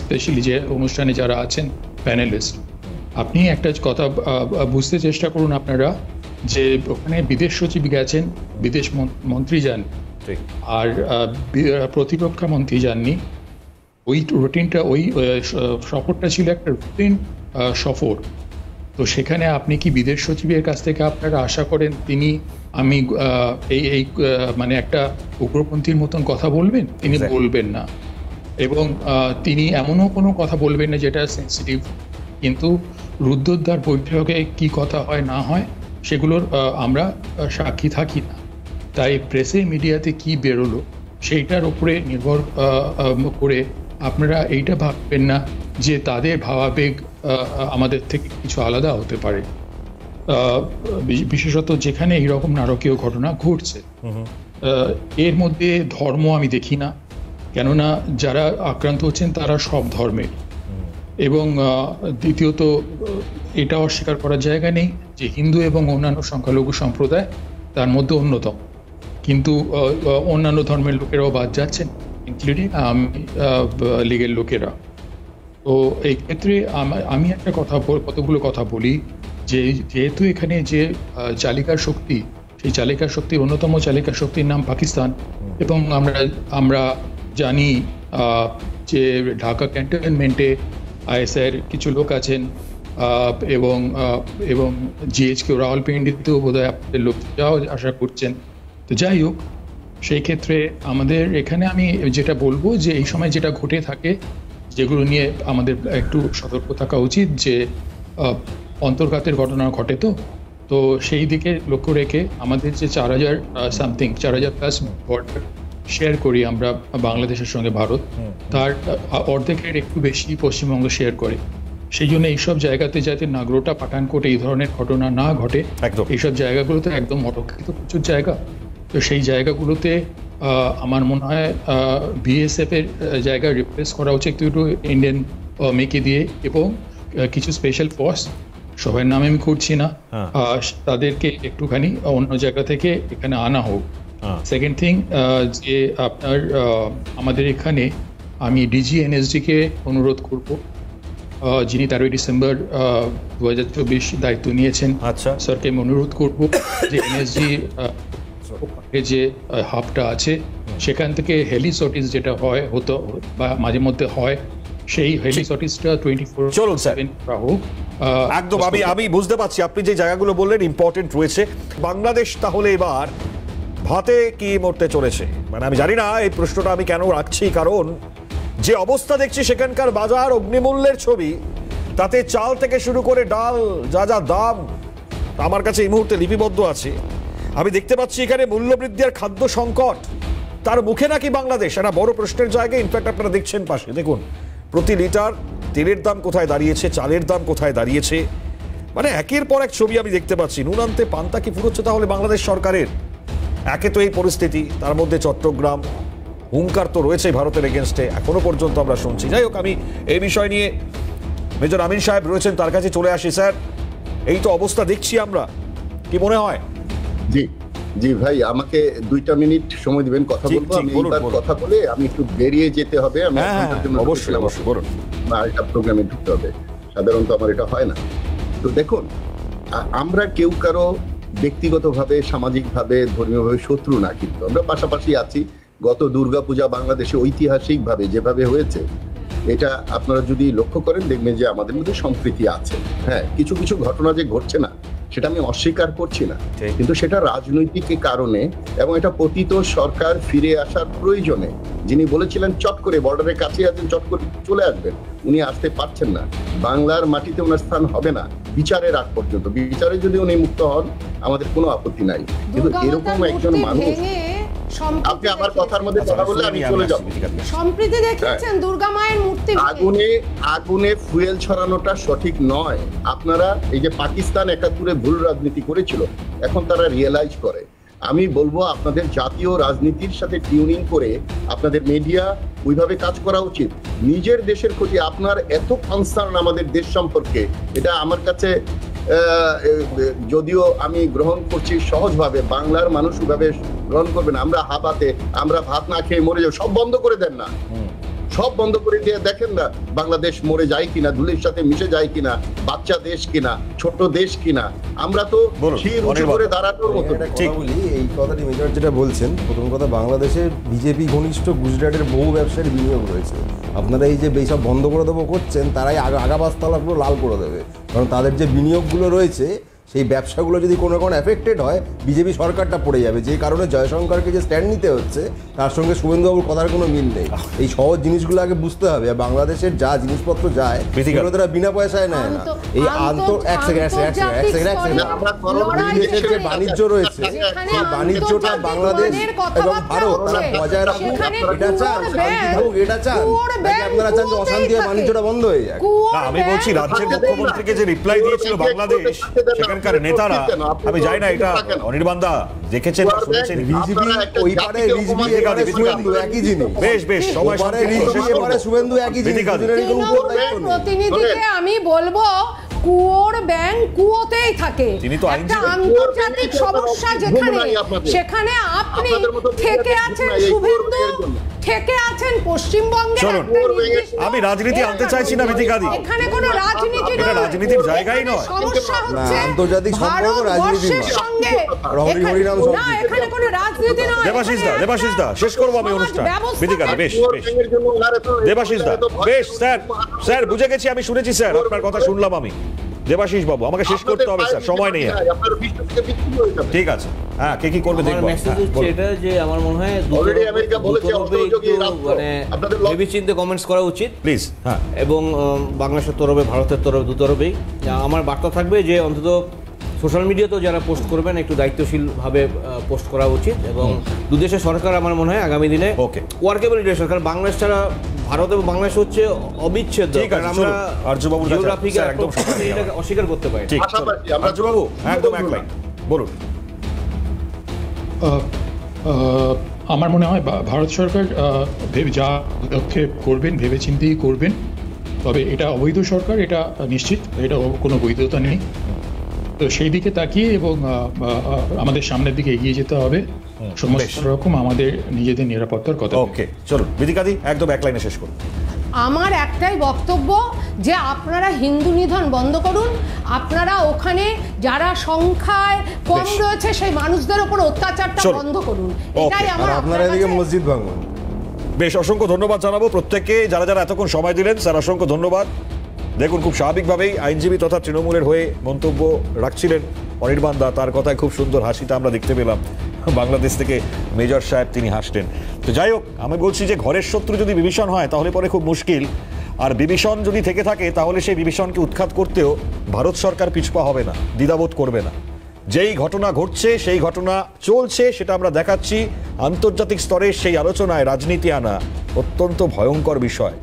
Speaker 5: স্পেশালি যে অনুষ্ঠানে যারা আছেন প্যানেলিস্ট। আপনি একটা কথা বুঝতে চেষ্টা করুন আপনারা, যে ওখানে বিদেশ সচিব গেছেন, বিদেশ মন্ত্রী যান, আর প্রতিরক্ষা মন্ত্রী যাননি। ওই রুটিনটা, ওই সফরটা ছিল একটা রুটিন সফর। তো সেখানে আপনি কি বিদেশ সচিবের কাছ থেকে আপনারা আশা করেন তিনি এই মানে একটা উগ্রপন্থীর মতন কথা বলবেন? তিনি বলবেন না। এবং তিনি এমনও কোনো কথা বলবেন না যেটা সেন্সিটিভ। কিন্তু রুদ্ধদ্বার বৈঠকে কি কথা হয় না হয় সেগুলোর আমরা সাক্ষী থাকি না। তাই প্রেসে মিডিয়াতে কি বেরোলো সেইটার উপরে নির্ভর করে আপনারা এইটা ভাববেন না যে তাদের ভাবাবেগ আমাদের থেকে কিছু আলাদা হতে পারে, বিশেষত যেখানে এইরকম নারকীয় ঘটনা ঘটছে। এর মধ্যে ধর্ম আমি দেখি না, কেননা যারা আক্রান্ত হচ্ছেন তারা সব ধর্মের। এবং দ্বিতীয়ত এটা অস্বীকার করার জায়গা নেই যে হিন্দু এবং অন্যান্য সংখ্যালঘু সম্প্রদায় তার মধ্যে অন্যতম, কিন্তু অন্যান্য ধর্মের লোকেরাও বাদ যাচ্ছেন, ইনক্লুডিং লীগের লোকেরা। তো এই ক্ষেত্রে আমি একটা কতগুলো কথা বলি যে যেহেতু এখানে যে চালিকার শক্তি, সেই চালিকার শক্তির অন্যতম চালিকা শক্তির নাম পাকিস্তান, এবং আমরা জানি যে ঢাকা ক্যান্টনমেন্টে ISIর কিছু লোক আছেন, এবং জিএইচকে রাওয়ালপিন্ডিতেও বোধহয় আপনাদের লোক যাও আশা করছেন। তো যাই হোক, সেই ক্ষেত্রে আমাদের এখানে আমি যেটা বলবো যে এই সময় যেটা ঘটে থাকে, যেগুলো নিয়ে আমাদের একটু সতর্ক থাকা উচিত, যে অন্তর্ঘাতের ঘটনা ঘটে, তো সেই দিকে লক্ষ্য রেখে আমাদের যে 4,000 প্লাস বর্ডার শেয়ার করি আমরা বাংলাদেশের সঙ্গে ভারত, তার অর্ধেকের একটু বেশি পশ্চিমবঙ্গ শেয়ার করে। সেই জন্য এইসব জায়গাতে যাতে নাগরোটা পাঠানকোট এই ধরনের ঘটনা না ঘটে, এইসব জায়গাগুলোতে একদম অরক্ষিত প্রচুর জায়গা। তো সেই জায়গাগুলোতে আমার মনে হয় বিএসএফ এর জায়গা রিপ্লেস করা উচিত একটু ইন্ডিয়ান মেকে দিয়ে, এবং কিছু স্পেশাল ফোর্স, সবার নামে আমি করছি না, তাদেরকে একটুখানি অন্য জায়গা থেকে এখানে আনা হোক। সেকেন্ড থিং, যে আপনার আমাদের এখানে আমি ডিজি এনএসডি কে অনুরোধ করব, যিনি 13 ডিসেম্বর 2024 দায়িত্ব নিয়েছেন, স্যারকে আমি অনুরোধ করব যে এনএসডি যে হাবটা আছে সেখান থেকে হেলিসর্টিস যেটা হতো বা মাঝে মধ্যে হয়, সেই হেলিসর্টিসটা 24/7 হোক।
Speaker 1: একদম, আমি বুঝতে পারছি আপনি যে জায়গাগুলো বললেন ইম্পর্টেন্ট রয়েছে। বাংলাদেশ তাহলে এবার ভাতে কি মরতে চলেছে? মানে আমি জানি না, এই প্রশ্নটা আমি কেন রাখছি, কারণ যে অবস্থা দেখছি সেখানকার বাজার অগ্নিমূল্যের ছবি, তাতে চাল থেকে শুরু করে ডাল যা যা দাম আমার কাছে এই মুহূর্তে লিপিবদ্ধ আছে, আমি দেখতে পাচ্ছি এখানে মূল্যবৃদ্ধি আর খাদ্য সংকট, তার মুখে নাকি বাংলাদেশ একটা বড় প্রশ্নের জায়গায়। ইনফ্যাক্ট আপনারা দেখছেন পাশে, দেখুন প্রতি লিটার তেলের দাম কোথায় দাঁড়িয়েছে, চালের দাম কোথায় দাঁড়িয়েছে, মানে একের পর এক ছবি আমি দেখতে পাচ্ছি। নুন আনতে পান্তা কি ফুরোচ্ছে তাহলে বাংলাদেশ সরকারের? একে তো এই পরিস্থিতি, তার মধ্যে চট্টগ্রাম, হুঙ্কার তো রয়েছে ভারতের এগেনস্টে, এখনো পর্যন্ত আমরা শুনছি। যাই হোক, আমি এই বিষয় নিয়ে মেজর আমিন সাহেব রয়েছেন, তার কাছে চলে আসি। স্যার, এই তো অবস্থা দেখছি আমরা, কি মনে হয়?
Speaker 3: জি জি ভাই, আমাকে 2টা মিনিট সময় দিবেন, কথা বলবো। আমি এইবার কথা বলে আমি একটু বেরিয়ে যেতে হবে, আমি
Speaker 1: অবশ্যই বলুন,
Speaker 3: আরেকটা প্রোগ্রামে ঢুকতে হবে, সাধারণত আমার এটা হয় না। তো দেখুন, আমরা কেউ কারো ব্যক্তিগতভাবে, সামাজিকভাবে, ধর্মীয়ভাবে শত্রু না, কিন্তু আমরা পাশাপাশি আছি। গত দুর্গাপূজা বাংলাদেশে ঐতিহাসিকভাবে যেভাবে হয়েছে, এটা আপনারা যদি লক্ষ্য করেন দেখবেন যে আমাদের মধ্যে সম্প্রীতি আছে। হ্যাঁ, কিছু কিছু ঘটনা যে ঘটছে না সেটা আমি অস্বীকার করছি না, কিন্তু সেটা রাজনৈতিক কারণে, এবং এটা পতিত সরকার ফিরে আসার প্রয়োজনে, যিনি বলেছিলেন চট করে বর্ডারের কাছে আছেন, চট করে চলে আসবেন, উনি আসতে পারছেন না। বাংলার মাটিতে ওনার স্থান হবে না বিচারের আগ পর্যন্ত। বিচারে যদি উনি মুক্ত হন আমাদের কোনো আপত্তি নাই, কিন্তু এরকম একজন মানুষ, আপনি আমার কথার মধ্যে কথা বললে আমি চলে যাব।
Speaker 6: সম্প্রীতি দেখিয়েছেন দুর্গা মায়ের মূর্তি,
Speaker 3: আগুনে ফুয়েল ছড়ানোটা সঠিক নয়। আপনারা এই যে পাকিস্তান 71-এ ভুল রাজনীতি করেছিল, এখন তারা রিয়েলাইজ করে। আমি বলবো আপনাদের জাতীয় রাজনীতির সাথে টিউনিং করে আপনাদের মিডিয়া ওইভাবে কাজ করা উচিত। নিজের দেশের প্রতি আপনার এত কনসার্ন আমাদের দেশ সম্পর্কে, এটা আমার কাছে, যদিও আমি গ্রহণ করছি সহজভাবে, বাংলার মানুষ ওইভাবে গ্রহণ করবেন। আমরা হাবাতে, আমরা ভাত না খেয়ে মরে যাবো, সব বন্ধ করে দেন না, সব বন্ধ করে দিয়ে দেখেন না বাংলাদেশ মরে যায় কিনা, ধুলির সাথে মিশে যায় কিনা, বাচ্চা দেশ কিনা, ছোট দেশ কিনা। আমরা তো শির উঁচু করে দাঁড়ানোর মতো।
Speaker 8: এই কথাটি মেজর যেটা বলছেন, প্রথম কথা, বাংলাদেশে বিজেপি ঘনিষ্ঠ গুজরাটের বহু ব্যবসায়ীর বিনিয়োগ রয়েছে। আপনারা এই যে এইসব বন্ধ করে দেবো করছেন, তারাই আগাবাসতলা পুরো লাল করে দেবে, কারণ তাদের যে বিনিয়োগগুলো রয়েছে সেই ব্যবসাগুলো যদি কোনো এফেক্টেড হয়, বিজেপি সরকারটা পড়ে যাবে। যে কারণে জয়শঙ্করকে যে স্ট্যান্ড নিতে হচ্ছে, তার সঙ্গে শুভেন্দুবাবুর কথার কোনো মিল নেই। এই সহজ জিনিসগুলো আগে বুঝতে হবে। বাংলাদেশের যা জিনিসপত্র যায় সেগুলো তারা বিনা পয়সায় নেয় না। এই যে বাণিজ্য রয়েছে, সেই বাণিজ্যটা বাংলাদেশ এবং ভারত তারা বজায় রাখুক, এটা চান, শান্তি থাকুক, এটা চান, নাকি আপনারা চান যে অশান্তি আর বাণিজ্যটা বন্ধ হয়ে যায়?
Speaker 1: আমি বলছি, রাজ্যের মুখ্যমন্ত্রীকে যে রিপ্লাই দিয়েছিল বাংলাদেশ, সেখানকার নেতারা, আমি জানি না এটা অনির্বাণদা দেখেছেন বা শুনেছেন,
Speaker 8: ওই পারে রিজভি এবারে শুভেন্দু একই জিনিস।
Speaker 1: বেশ বেশ, সময়
Speaker 8: পারে রিজভি এবারে শুভেন্দু একই জিনিস।
Speaker 6: প্রতিনিধিকে আমি বলবো, কুয়োর ব্যাং কুয়োতেই থাকে। একটা আন্তর্জাতিক সমস্যা যেখানে, সেখানে আপনি থেকে আছেন শুভেন্দু, থেকে আছেন পশ্চিমবঙ্গে।
Speaker 1: আমি রাজনীতি আনতে চাইছি না বিধিকাদি,
Speaker 6: এখানে কোনো রাজনীতি নয়,
Speaker 1: রাজনীতির জায়গাই নয়।
Speaker 6: সমস্যা হচ্ছে
Speaker 8: আন্তর্জাতিক সম্পর্ক রাজনীতির
Speaker 6: সঙ্গে, না এখানে কোনো রাজনীতি নয়।
Speaker 1: দেবাশিস দা শেষ করবো আমি অনুষ্ঠান। বিধিকাদি বেশ বেশ, দেবাশিস দা বেশ। স্যার বুঝে গেছি, আমি শুনেছি স্যার, আপনার কথা শুনলাম আমি। দেবাশিস বাবু, আমাকে শেষ করতে হবে স্যার, সময় নেই। ঠিক আছে, হ্যাঁ, কে কি করবে দেখবো।
Speaker 2: মেসেজ হচ্ছে এটা যে আমার মনে হয় মানে ভেবেচিন্তে কমেন্টস করা উচিত
Speaker 1: প্লিজ। হ্যাঁ,
Speaker 2: এবং বাংলাদেশের তরফে, ভারতের তরফে, দুতরফেই আমার বার্তা থাকবে যে অন্তত সোশ্যাল মিডিয়াতেও যারা পোস্ট করবেন একটু দায়িত্বশীলভাবে পোস্ট করা উচিত, এবং দুদেশের সরকার আমার মনে হয় আগামী দিনে ওয়ার্কেবল রিলেশন, কারণ বাংলাদেশ ছাড়া ভারত এবং বাংলাদেশ হচ্ছে অবিচ্ছেদ্য, আমরা একদম অস্বীকার করতে পারি।
Speaker 1: আর্যবাবু একদম এক লাইন বলুন।
Speaker 5: আমার মনে হয় ভারত সরকার যা পদক্ষেপ করবেন ভেবেচিন্তেই করবেন, তবে এটা অবৈধ সরকার, এটা নিশ্চিত, এটা কোনো বৈধতা নেই। তো সেই দিকে তাকিয়ে এবং আমাদের সামনের দিকে এগিয়ে যেতে হবে, সমস্ত রকম আমাদের নিজেদের নিরাপত্তার কথা।
Speaker 1: ওকে, চলুন বিদিকাদি একদম এক লাইনে শেষ করুন।
Speaker 6: আমার একটাই বক্তব্য যে আপনারা হিন্দু নিধন বন্ধ করুন, আপনারা ওখানে যারা সংখ্যায় কম রয়েছে সেই মানুষদের উপর অত্যাচারটা বন্ধ করুন, এটাই আমার।
Speaker 8: আপনারা এদিকে মসজিদ ভাঙুন।
Speaker 1: বেশ, অসংখ্য ধন্যবাদ জানাবো প্রত্যেককে, যারা যারা এতক্ষণ সময় দিলেন স্যার, অসংখ্য ধন্যবাদ। দেখুন, খুব স্বাভাবিকভাবেই আইনজীবী তথা তৃণমূলের হয়ে মন্তব্য রাখছিলেন অনির্বাণ দা, তার কথায় খুব সুন্দর হাসিটা আমরা দেখতে পেলাম। বাংলাদেশ থেকে মেজর সাহেব তিনি হাসলেন। তো যাই হোক, আমি বলছি যে ঘরের শত্রু যদি বিভীষণ হয় তাহলে পরে খুব মুশকিল, আর বিভীষণ যদি থেকে থাকে তাহলে সেই বিভীষণকে উৎখাত করতেও ভারত সরকার পিছপা হবে না, দ্বিধাবোধ করবে না। যেই ঘটনা ঘটছে, সেই ঘটনা চলছে, সেটা আমরা দেখাচ্ছি। আন্তর্জাতিক স্তরে সেই আলোচনায় রাজনীতি আনা অত্যন্ত ভয়ঙ্কর বিষয়।